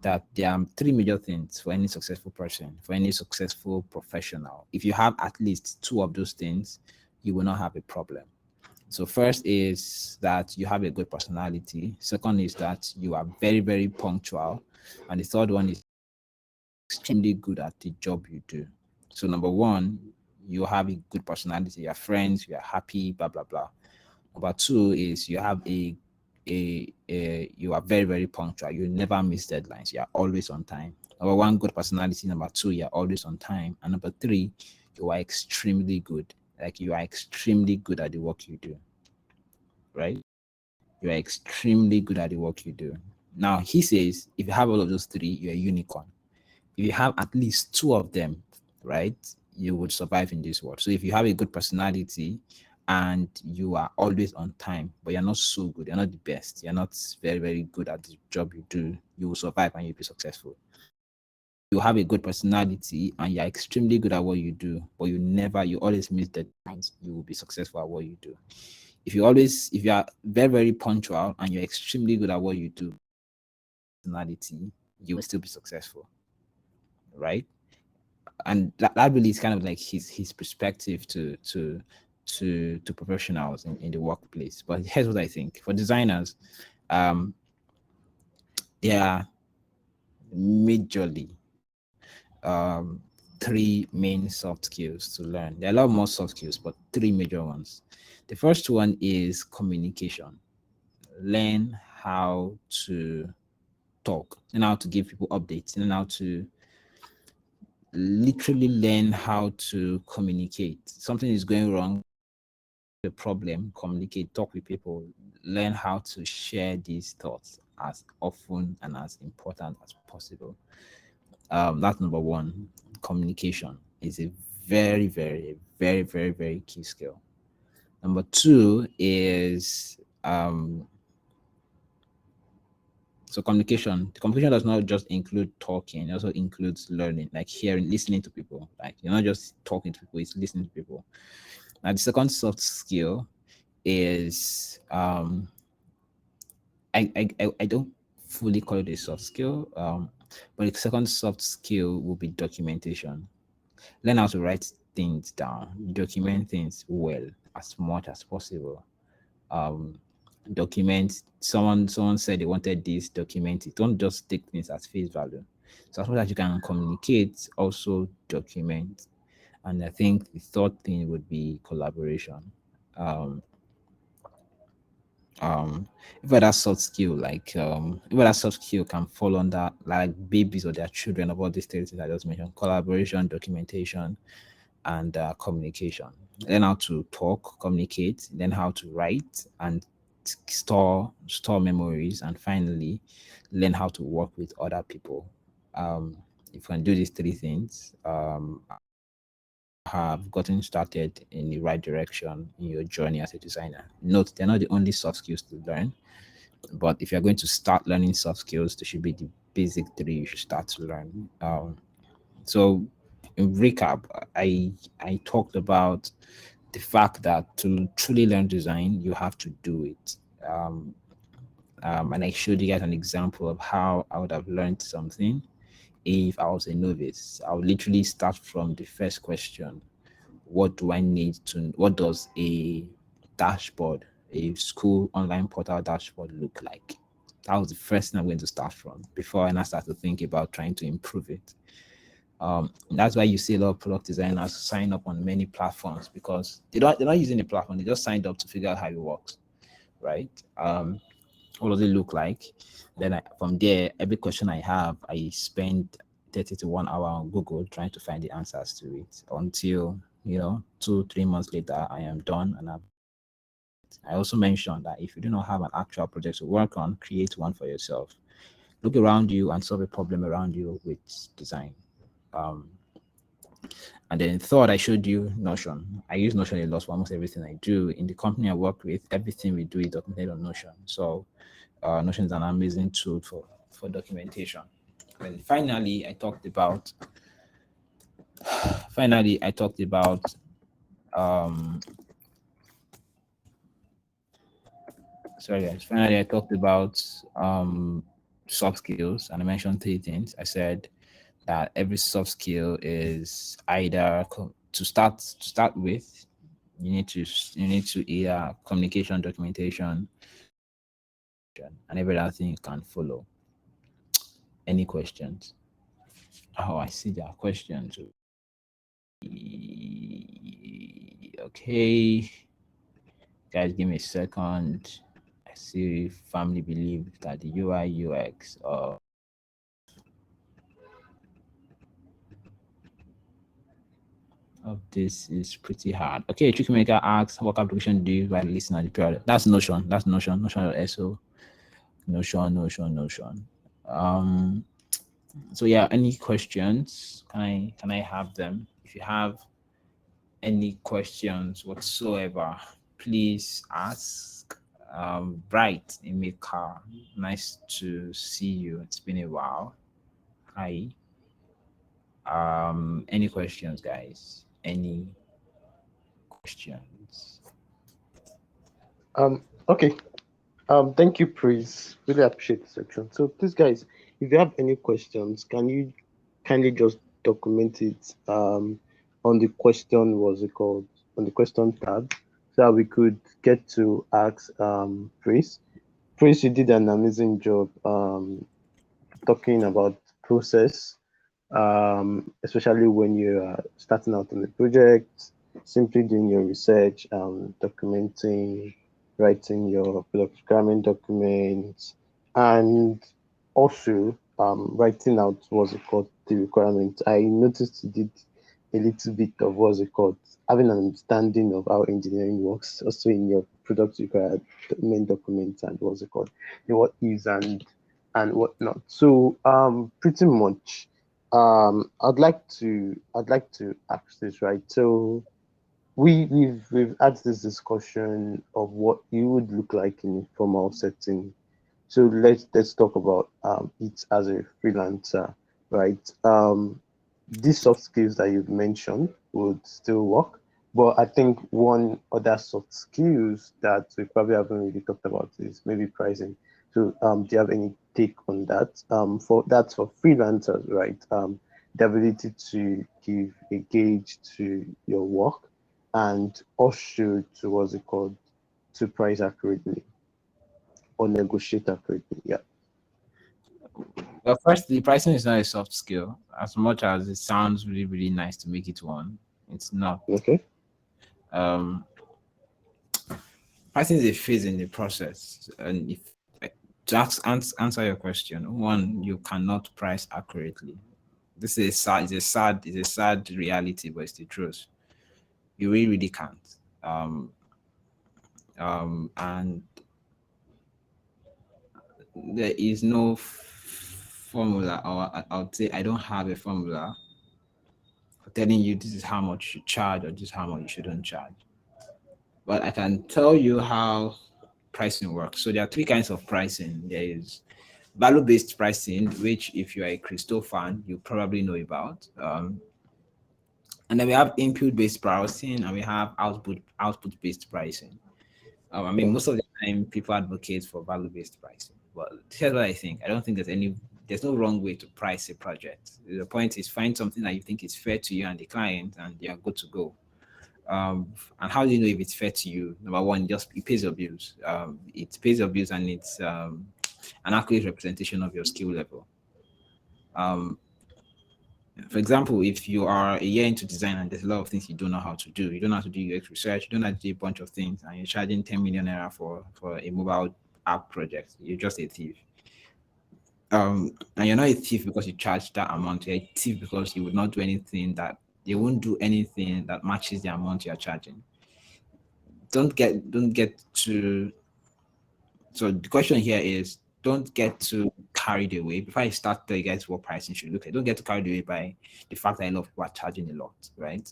that there are three major things for any successful person, for any successful professional. If you have at least two of those things, you will not have a problem. So, first is that you have a good personality. Second is that you are very, very punctual. And the third one is extremely good at the job you do. So number one, you have a good personality, you're friends, you're happy, blah blah blah. Number two is you have a you are very, very punctual. You never miss deadlines. You are always on time. Number one, good personality. Number two, you're always on time. And number three, you are extremely good. Like you are extremely good at the work you do. Right? You are extremely good at the work you do. Now he says if you have all of those three, you're a unicorn. If you have at least two of them, right, you would survive in this world. So if you have a good personality and you are always on time, but you're not so good, you're not the best, you're not very, very good at the job you do, you will survive and you'll be successful. You have a good personality and you're extremely good at what you do, but you always miss deadlines, you will be successful at what you do. If you are very, very punctual and you're extremely good at what you do, personality, you will still be successful, right? And that really is kind of like his perspective to professionals in the workplace. But here's what I think for designers, there are majorly three main soft skills to learn. There are a lot more soft skills, but three major ones. The first one is communication. Learn how to talk, learn how to give people updates, learn how to literally learn how to communicate. Something is going wrong, the problem, communicate, talk with people, learn how to share these thoughts as often and as important as possible. That's number one. Communication is a very, very, very, very, very key skill. Number two is so communication. The communication does not just include talking; it also includes learning, like hearing, listening to people. Like you're not just talking to people; it's listening to people. Now, the second soft skill is I don't fully call it a soft skill, but the second soft skill will be documentation. Learn how to write things down, document things well as much as possible. Um, document someone said they wanted this, document it. Don't just take things as face value. So as much as you can communicate, also document. And I think the third thing would be collaboration. Um, if that soft skill if that soft skill can fall under like babies or their children about these things I just mentioned: collaboration, documentation, and communication. Learn how to talk, communicate, learn how to write and store memories, and finally learn how to work with other people. If you can do these three things, have gotten started in the right direction in your journey as a designer. Note, they're not the only soft skills to learn, but if you're going to start learning soft skills, they should be the basic three you should start to learn. So, in recap, I talked about the fact that to truly learn design, you have to do it. And I showed you guys an example of how I would have learned something if I was a novice. I would literally start from the first question: what do I need to, what does a dashboard, a school online portal dashboard look like? That was the first thing I'm going to start from before I now start to think about trying to improve it. That's why you see a lot of product designers sign up on many platforms, because they're not using the platform, they just signed up to figure out how it works, right? What does it look like? Then from there, every question I have, I spend 30 to 1 hour on Google trying to find the answers to it until 2-3 months later I am done. And I also mentioned that if you do not have an actual project to work on, create one for yourself. Look around you and solve a problem around you with design. And then third, I showed you Notion. I use Notion a lot for almost everything I do. In the company I work with, everything we do is documented on Notion. So Notion is an amazing tool for documentation. And finally, I talked about Finally, I talked about um sorry guys. Finally, I talked about soft skills, and I mentioned three things. I said that every soft skill is either to start with, you need to either communication, documentation, and every other thing you can follow. Any questions? Oh, I see there are questions. Okay, guys, give me a second. I see family believe that the UI UX of this is pretty hard. Okay, Tricky Maker asks, what application do you use while listening at the period? That's Notion. That's Notion. Notion.so. Notion. Um. So yeah, any questions? Can I have them? If you have any questions whatsoever, please ask. Bright Emeka, nice to see you. It's been a while. Hi. Any questions, guys? Any questions?
Okay. Thank you, Praise. Really appreciate the section. So please, guys, if you have any questions, can you kindly just document it on the question, what's it called, on the question tab, so that we could get to ask Praise. Praise, you did an amazing job talking about process, especially when you're starting out on the project, simply doing your research, documenting, writing your product requirement documents, and also writing out what's it called, the requirement. I noticed you did a little bit of what's it called, having an understanding of how engineering works, also in your product requirement documents and what's it called, the what is and whatnot. So pretty much I'd like to ask this, right? So we've had this discussion of what you would look like in a formal setting. So let's talk about it as a freelancer, right? These soft skills that you've mentioned would still work, but I think one other soft skills that we probably haven't really talked about is maybe pricing. So do you have any take on that? For that's for freelancers, right? The ability to give a gauge to your work and also to what's it called, to price accurately or negotiate accurately. Yeah.
Well, first, the pricing is not a soft skill. As much as it sounds really, really nice to make it one, it's not.
Okay.
Um, Pricing is a phase in the process, and if to answer your question, one, you cannot price accurately. This is a sad reality, but it's the truth. You really, really can't. And there is no formula, or I would say I don't have a formula for telling you this is how much you charge or this is how much you shouldn't charge. But I can tell you how pricing works. So there are three kinds of pricing. There is value-based pricing, which if you're a Crystal fan, you probably know about. And then we have input-based pricing, and we have output-based pricing. I mean,
Okay.
most of the time, people advocate for value-based pricing. But here's what I think. I don't think there's no wrong way to price a project. The point is find something that you think is fair to you and the client, and you're good to go. And how do you know if it's fair to you? Number one, just it pays your bills. It pays your bills, and it's an accurate representation of your skill level. Um, for example, if you are a year into design and there's a lot of things you don't know how to do, you don't know how to do UX research, you don't know how to do a bunch of things, and you're charging 10 million naira for a mobile app project, you're just a thief. And you're not a thief because you charge that amount, you're a thief because you would not do anything that they won't do anything that matches the amount you're charging. Don't get to So the question here is, don't get too carried away. Before I start telling you guys what pricing should look like, don't get too carried away by the fact that a lot of people are charging a lot, right?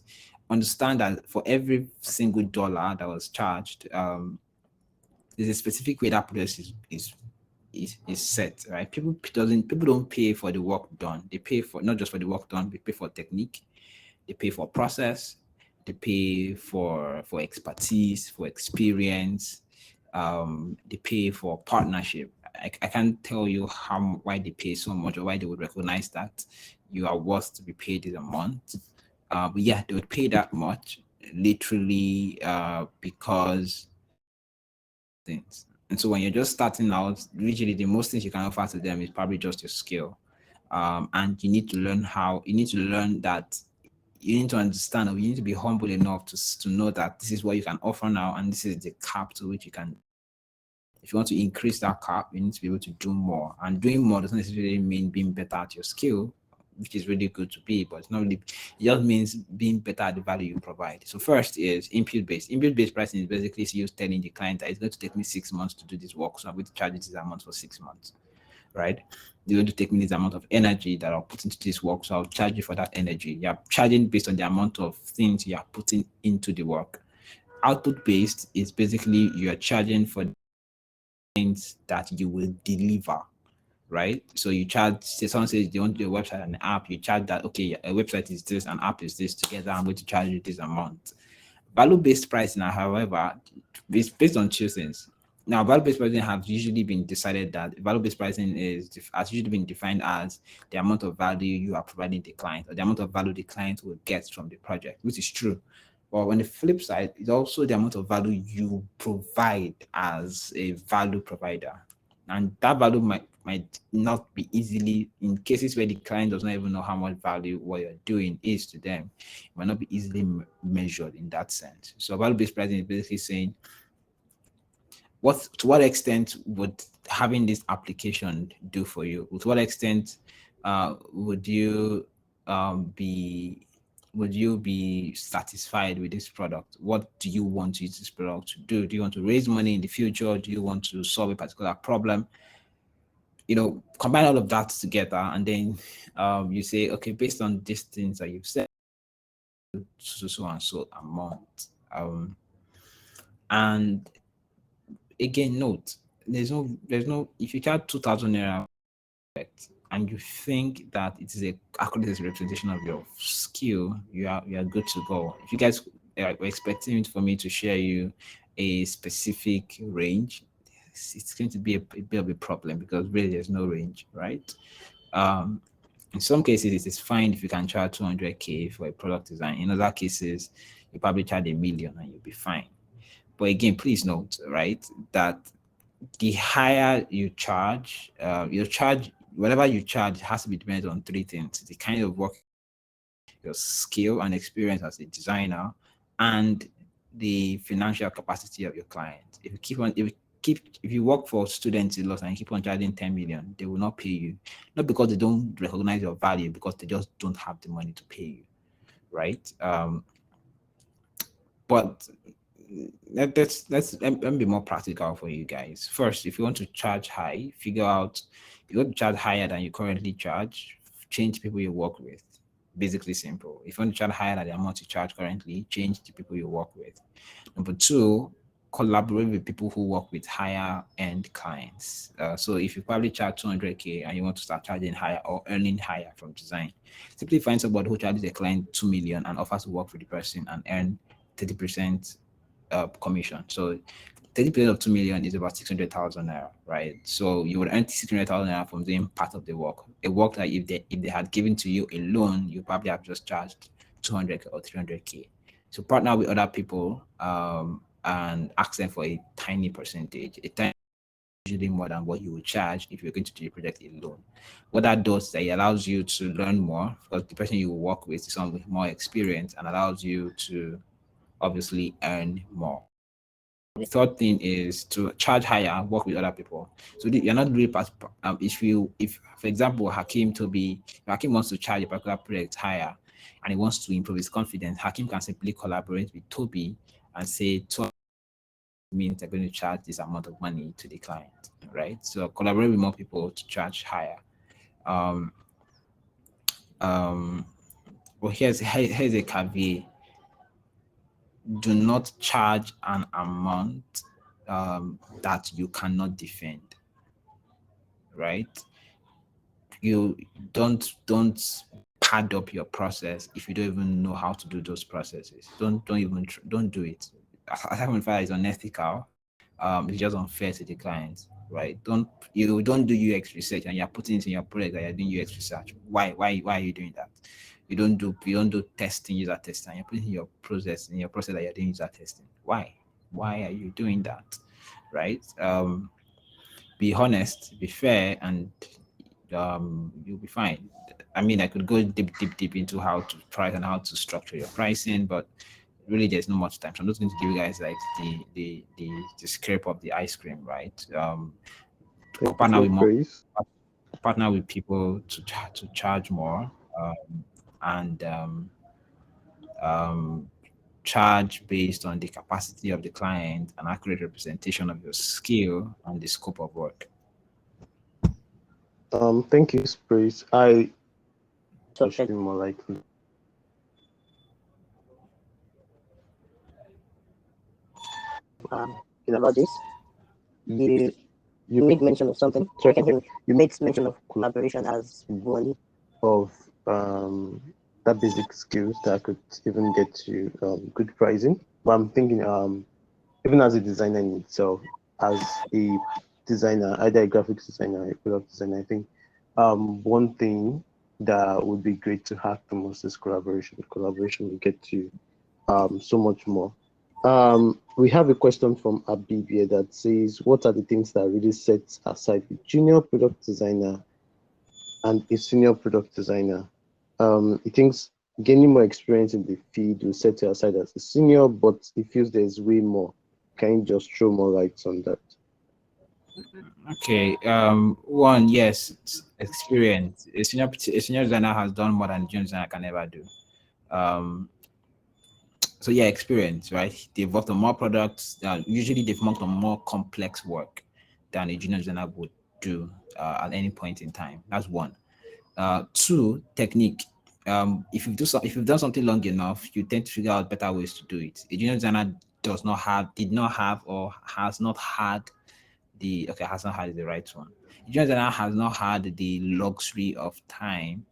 Understand that for every single dollar that was charged, there's a specific way that process is set, right? People don't pay for the work done. They pay for not just for the work done, they pay for technique, They pay for process, they pay for expertise, for experience, they pay for partnership. I can't tell you why they pay so much or why they would recognize that you are worth to be paid this amount. But yeah, they would pay that much literally because things. And so when you're just starting out, usually the most things you can offer to them is probably just your skill. And you need to learn that you need to understand, or you need to be humble enough to know that this is what you can offer now, and this is the cap to which you can. If you want to increase that cap, you need to be able to do more. And doing more doesn't necessarily mean being better at your skill, which is really good to be, but it's not really, it just means being better at the value you provide. So first is input-based. Input-based pricing is basically you telling the client that it's going to take me 6 months to do this work, so I'm going to charge this amount for 6 months, right? You're going to take me this amount of energy that I'll put into this work, so I'll charge you for that energy. You're charging based on the amount of things you're putting into the work. Output-based is basically you're charging for things that you will deliver, right? So you charge, say someone says they want to do a website and an app, you charge that, okay, a website is this, an app is this, together I'm going to charge you this amount. Value-based pricing, however, is based on two things. Now, value-based pricing has usually been decided that value-based pricing has usually been defined as the amount of value you are providing the client, or the amount of value the client will get from the project, which is true. But on the flip side, it's also the amount of value you provide as a value provider. And that value might not be easily, in cases where the client does not even know how much value what you're doing is to them, it might not be easily measured in that sense. So value-based pricing is basically saying, to what extent would having this application do for you? To what extent would you be satisfied with this product? What do you want to use this product to do? Do you want to raise money in the future? Do you want to solve a particular problem? Combine all of that together, and then you say, okay, based on these things that you've said, so and so amount. And again, note, there's no, if you charge 2,000 naira and you think that it is a accurate representation of your skill, you are good to go. If you guys are expecting for me to share you a specific range, it's going to be a bit of a problem, because really there's no range, right? In some cases, it is fine if you can charge 200K for a product design. In other cases, you probably charge 1 million and you'll be fine. But again, please note, right, that the higher you charge, whatever you charge has to be dependent on three things: the kind of work, your skill and experience as a designer, and the financial capacity of your client. If you work for students in Los and you keep on charging 10 million, they will not pay you. Not because they don't recognize your value, because they just don't have the money to pay you, right? But let me be more practical for you guys. First, if you want to charge high, figure out if you want to charge higher than you currently charge, change people you work with. Basically simple. If you want to charge higher than the amount you charge currently, change the people you work with. Number two, collaborate with people who work with higher end clients. So if you probably charge 200K and you want to start charging higher or earning higher from design, simply find somebody who charges a client 2 million and offers to work for the person and earn 30% commission. So 30% of 2 million is about 600,000 naira, right? So you would earn 600,000 naira from doing part of the work. A work that if they had given to you a loan, you probably have just charged 200K or 300K. So partner with other people and ask them for a tiny percentage. Usually more than what you would charge if you're going to do a project alone. What that does is that it allows you to learn more, because the person you will work with is someone with more experience, and allows you to obviously earn more. The third thing is to charge higher, work with other people. So you're not really if for example Hakim wants to charge a particular project higher and he wants to improve his confidence, Hakim can simply collaborate with Toby and say, means they're going to charge this amount of money to the client, right? So collaborate with more people to charge higher. Well, here's a caveat: do not charge an amount that you cannot defend, right? You don't pad up your process if you don't even know how to do those processes. Don't do it. Aside from the fact it's unethical, it's just unfair to the client, right? Don't do UX research and you're putting it in your product that you're doing UX research. Why are you doing that? You don't do testing, user testing. You're putting your process that you're doing user testing. Why are you doing that? Right? Be honest, be fair, and you'll be fine. I mean, I could go deep into how to price and how to structure your pricing, but really there's not much time. So I'm just going to give you guys like the scrape of the ice cream, right? To
Thank you
partner
for
with more
praise.
partner with people to charge more, and um, charge based on the capacity of the client, an accurate representation of your skill and the scope of work.
Thank you, praise. I should be more likely. About this, you made mention of something. Sorry, can you hear me? You made mention of collaboration as one of that basic skills that could even get you good pricing. But I'm thinking even as a designer in itself, as a designer, either a graphics designer or a product designer, I think one thing that would be great to have the most is collaboration. Collaboration will get you so much more. We have a question from Abib here that says, what are the things that really sets aside a junior product designer and a senior product designer? He thinks gaining more experience in the field will set you aside as a senior, but he feels there's way more. Can you just throw more lights on that?
Okay. One, yes, it's experience. A senior designer has done more than a junior designer can ever do. Um, so yeah, experience, right? They've worked on more products. Usually, they've worked on more complex work than a junior designer would do at any point in time. That's one. Two, technique. If you've done something long enough, you tend to figure out better ways to do it. A junior designer did not have, or has not had has not had the right one. A junior designer has not had the luxury of time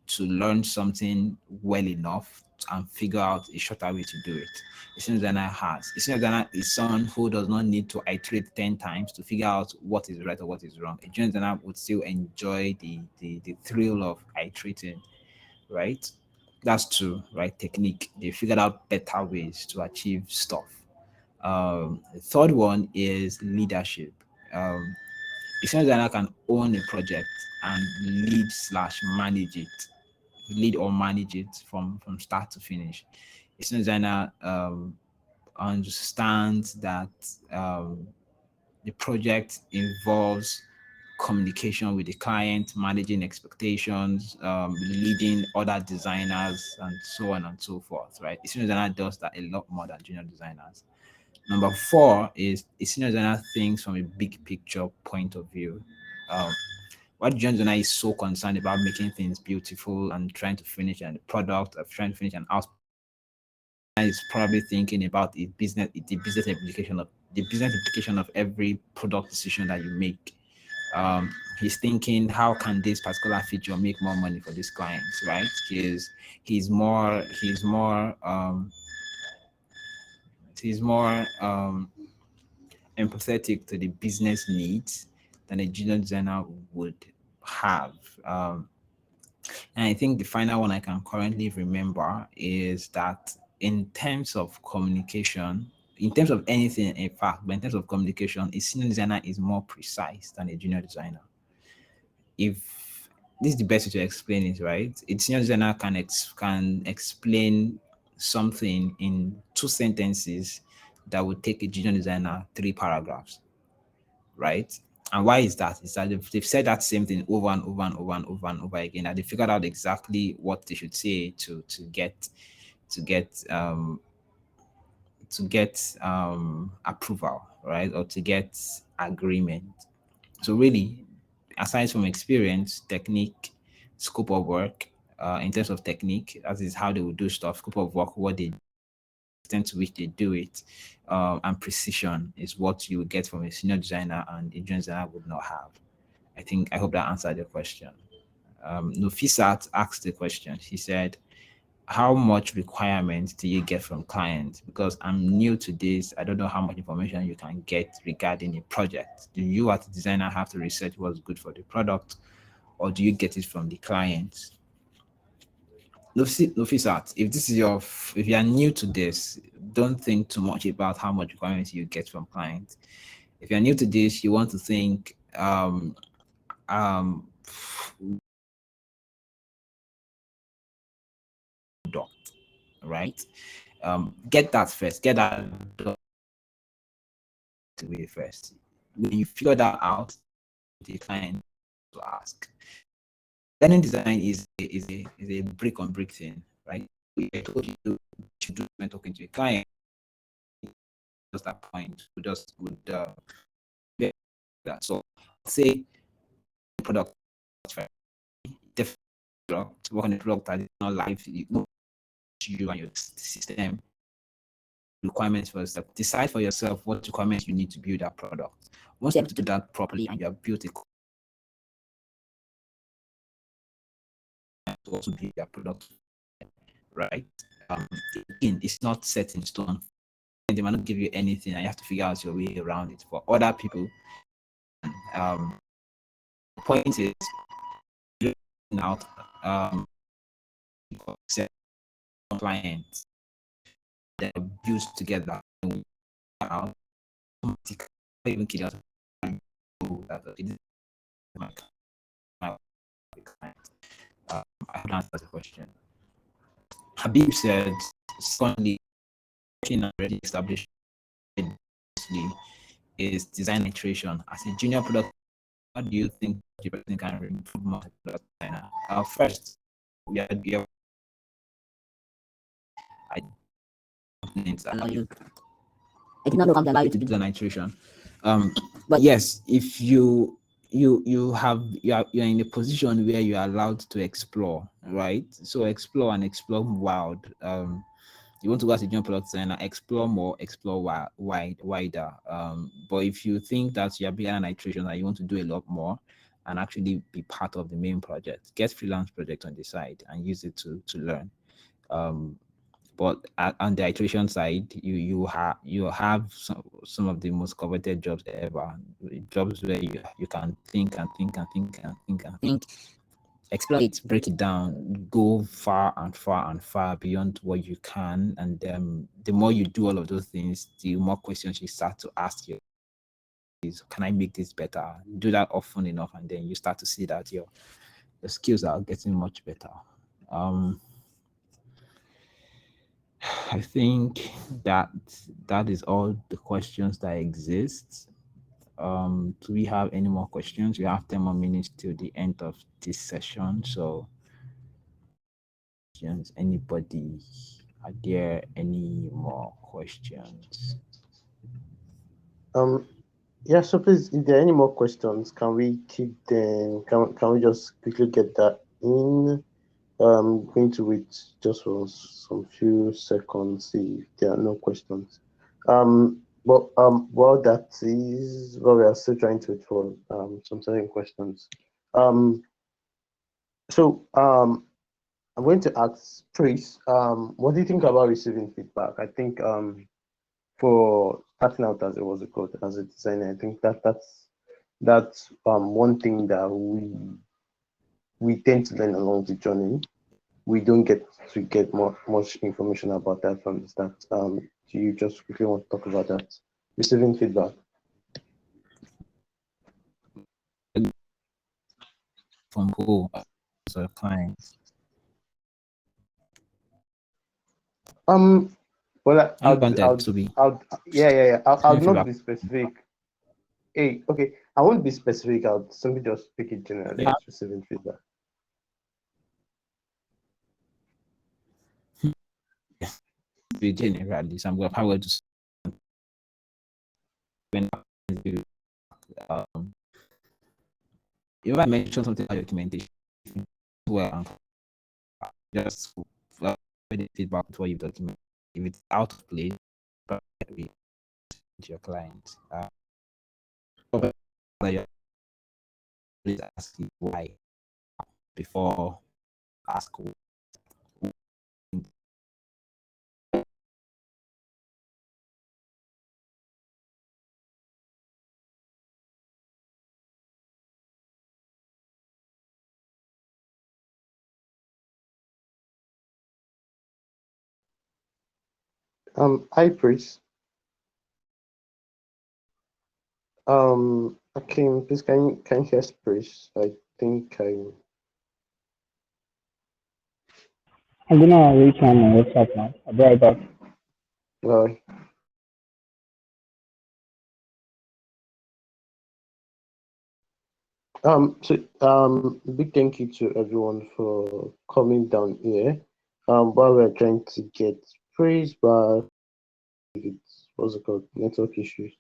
to learn something well enough and figure out a shorter way to do it. A senior designer has. A senior designer is someone who does not need to iterate 10 times to figure out what is right or what is wrong. A junior designer would still enjoy the thrill of iterating, right? That's two, right? Technique. They figured out better ways to achieve stuff. The third one is leadership. A senior designer can own a project and lead or manage it from start to finish. A senior designer understands that the project involves communication with the client, managing expectations, leading other designers, and so on and so forth, right? A senior designer does that a lot more than junior designers. Number four is a senior designer thinks from a big picture point of view. What junior designer is so concerned about making things beautiful and trying to finish a product, of trying to finish an output, is probably thinking about the business implication of every product decision that you make. He's thinking, how can this particular feature make more money for this client, right? He's more empathetic to the business needs than a junior designer would have. And I think the final one I can currently remember is that in terms of communication, in terms of anything, in fact, but in terms of communication, a senior designer is more precise than a junior designer. If this is the best way to explain it, right? A senior designer can explain something in 2 sentences that would take a junior designer 3 paragraphs, right? And why is that? Is that they've said that same thing over and over and over and over and over again, and they figured out exactly what they should say to get to get approval, right, or to get agreement. So really, aside from experience, technique, scope of work, in terms of technique, that is how they would do stuff. Scope of work, what they extent to which they do it, and precision is what you would get from a senior designer and a junior designer would not have. I hope that answered your question. Nufisat asked the question. She said, how much requirements do you get from clients? Because I'm new to this, I don't know how much information you can get regarding a project. Do you as a designer have to research what's good for the product, or do you get it from the clients? Nufisat, if you are new to this, don't think too much about how much requirements you get from clients. If you're new to this, you want to think um right? Get that first. Get that way first. When you figure that out, the client to ask. Learning design is a brick on brick thing, right? I told you to do when talking to a client. Just that point, we just would that. So say product definitely product, work on a product that is not live. You know you and your system requirements for yourself. Decide for yourself what requirements you need to build that product. Once you're able to do that properly and you have built a to also build that product, right? Again, it's not set in stone. They might not give you anything, and you have to figure out your way around it. For other people, the point is out clients that are built together out even kill out that client. I hope that answers the question. Habib said, secondly, already established is design iteration. As a junior product, how do you think the person can improve more product designer? First, I allow you. I did not know how to allow you to do design iteration. But yes, if you're in a position where you're allowed to explore, right? So explore and explore wild. You want to go as a junior product designer, explore more, explore wider. But if you think that you're being an iteration and you want to do a lot more and actually be part of the main project, get freelance project on the side and use it to learn. But on the iteration side, you have some of the most coveted jobs ever, jobs where you can think and think and think and think and think, explore it, break it down, go far and far and far beyond what you can. And the more you do all of those things, the more questions you start to ask you is, can I make this better? Do that often enough, and then you start to see that your skills are getting much better. I think that is all the questions that exist. Do we have any more questions? We have 10 more minutes till the end of this session. So, anybody? Are there any more questions?
Yeah, so please, if there are any more questions, can we keep them? Can we just quickly get that in? Going to wait just for some few seconds, see if there are no questions. But while that is, well, we are still trying to wait for some certain questions. So I'm going to ask Trace, what do you think about receiving feedback? I think for starting out as as a designer, I think that's one thing that we tend to learn along the journey. We don't get to get much information about that from the start. Do you just quickly want to talk about that? Receiving feedback.
From who? So clients.
Well, I'll not be specific. Hey, okay, I won't be specific. I'll simply just speak it generally.
Yeah.
Receiving feedback.
Generally, so I'm going to when you might mention something about documentation. Well, just the feedback to what you've documented. If it's out of place, to your client. Please ask you why. before ask.
Hi, Chris. Akim, please can you hear Chris? I think
I'm gonna reach on my WhatsApp now. I'll be right back.
uh, big thank you to everyone for coming down here. While we're trying to get praise, but it's what's it called, network issues.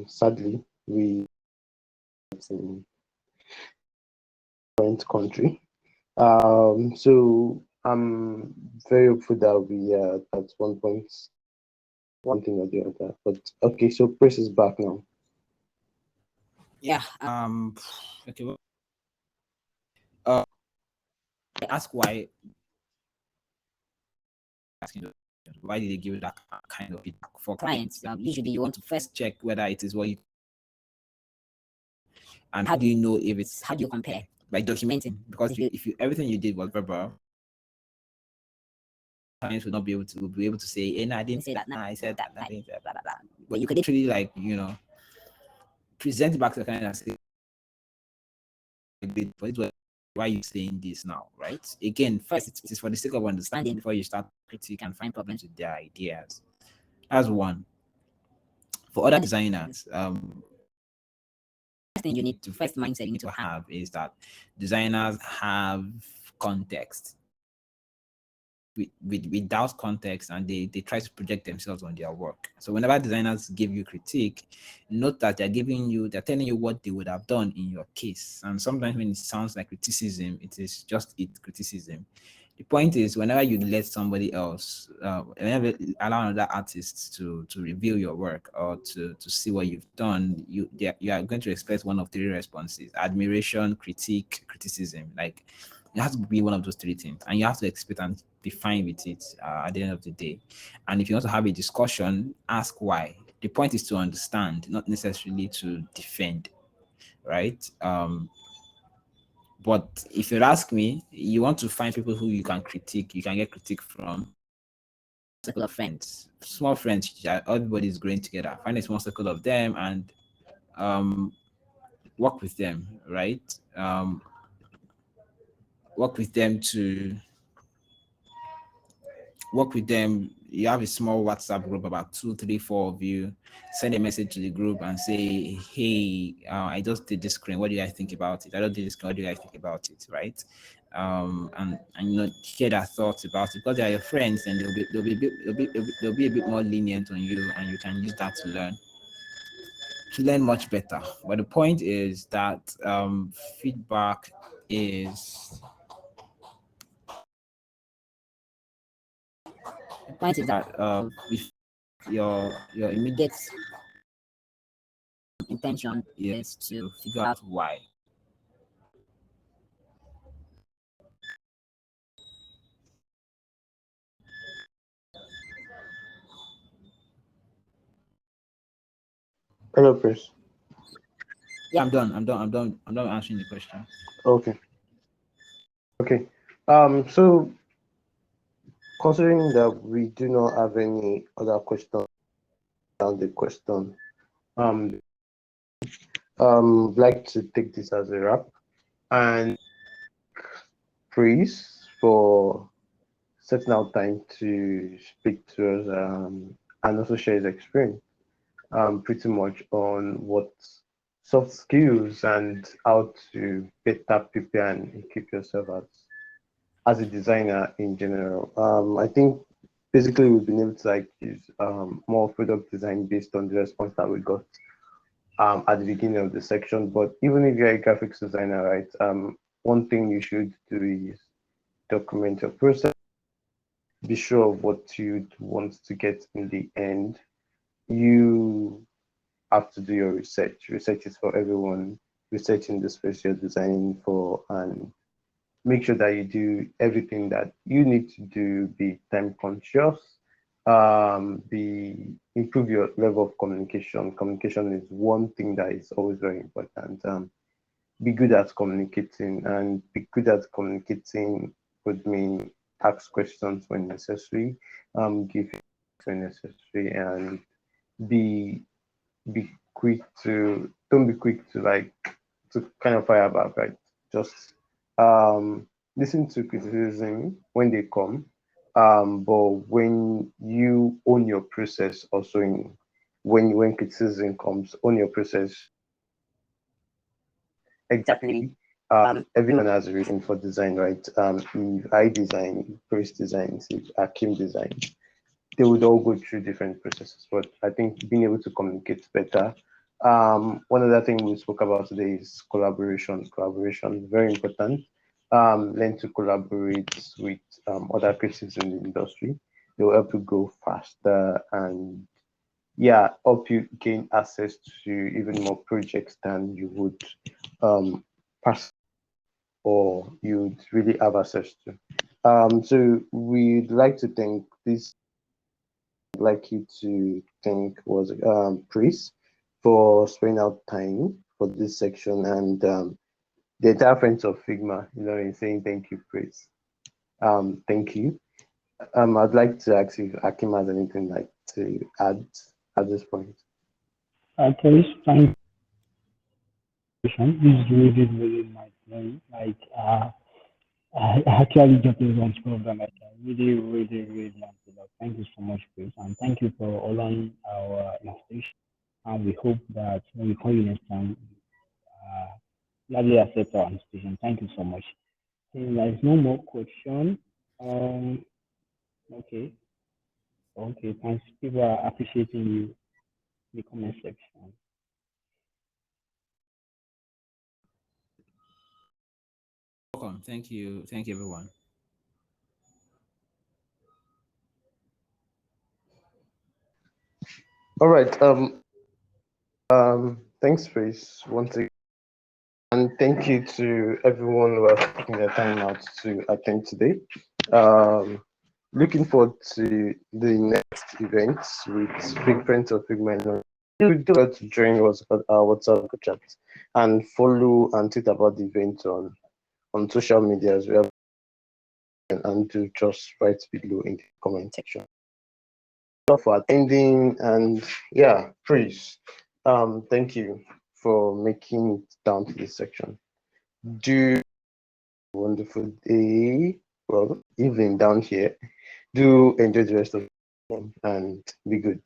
Sadly, we in current country. So I'm very hopeful that we at one point one thing or the other. But okay, so praise is back now.
Yeah. Okay. Well, I ask why. Asking why did they give that kind of feedback for clients? Usually, you want to first check whether it is what you. And how do you know if it's? How do you compare? By documenting, because if you everything you did was verbal, clients will not be able to say, "Hey, no, I didn't say that. Nah, I said that. I didn't say blah blah blah." But you could literally present it back to the client and say, "But it was why are you saying this now, right?" Again, first it is for the sake of understanding before you start critique and find problems with their ideas. That's one. For other designers, first thing you need to first mindset you need to have is that designers have context. Without context, and they try to project themselves on their work. So whenever designers give you critique, note that they're telling you what they would have done in your case. And sometimes when it sounds like criticism, it is just criticism. The point is, whenever you let somebody else, whenever allow another artist to review your work or to see what you've done, you are going to expect one of three responses: admiration, critique, criticism. Like, it has to be one of those three things, and you have to expect and be fine with it at the end of the day. And if you want to have a discussion, ask why. The point is to understand, not necessarily to defend, right? But if you ask me, you want to find people who you can critique, you can get critique from. Circle of friends, small friends, everybody's growing together. Find a small circle of them and work with them, right? Work with them to work with them. You have a small WhatsApp group, about 2, 3, 4 of you. Send a message to the group and say, "Hey, I just did this screen. What do you guys think about it? I don't do this screen. What do you guys think about it?" Right? And hear their thoughts about it, because they are your friends, and they'll be a bit more lenient on you, and you can use that to learn much better. But the point is that feedback is the point is that with your immediate intention is to figure out why.
Hello, Chris.
Yeah, I'm done answering the question.
Okay. Okay. So considering that we do not have any other questions on the question, um, like to take this as a wrap and praise for setting out time to speak to us and also share his experience pretty much on what soft skills and how to better prepare and equip yourself as a designer in general. I think basically we've been able to like use more product design based on the response that we got at the beginning of the section. But even if you're a graphics designer, right, one thing you should do is document your process. Be sure of what you want to get in the end. You have to do your research. Research is for everyone. Research in the space you're designing for, and make sure that you do everything that you need to do, be time conscious, be improve your level of communication. Communication is one thing that is always very important. Be good at communicating, and be good at communicating would mean ask questions when necessary, give when necessary, and be be quick to don't be quick to like to kind of fire back, right? Just listen to criticism when they come, but when you own your process, also in when criticism comes, own your process. Exactly. Everyone has a reason for design, right? If I design, if Chris designs, if Akim designs, they would all go through different processes. But I think being able to communicate better. One other thing we spoke about today is collaboration. Collaboration is very important. Learn to collaborate with other creatives in the industry. They will help you grow faster and yeah, help you gain access to even more projects than you would pass or you'd really have access to. So we'd like to thank this like you to thank was Chris for spending out time for this section and the entire friends of Figma, in saying thank you, Chris. Thank you. I'd like to ask if Akim has anything like to add at this point.
Chris, thank you. This is really, really nice. Like, I actually just one program. Like, I really, really, really like it. Like, thank you so much, Chris, and thank you for allowing our invitation. And we hope that when we call you next time, uh, gladly accept our invitation. Thank you so much. And there's no more question. Um, okay, okay, thanks. People are appreciating you in the comment section.
Welcome. Thank you. Thank you, everyone.
All right. Thanks, Chris, once again. And thank you to everyone who has taken their time out to attend today. Um, Looking forward to the next events with Big Friends of Figma. Do well to join us at our WhatsApp chat and follow and tweet about the event on social media as well. And do just write below in the comment section. For attending and yeah, Chris, thank you for making it down to this section. Do wonderful day, well, evening down here. Do enjoy the rest of the day and be good.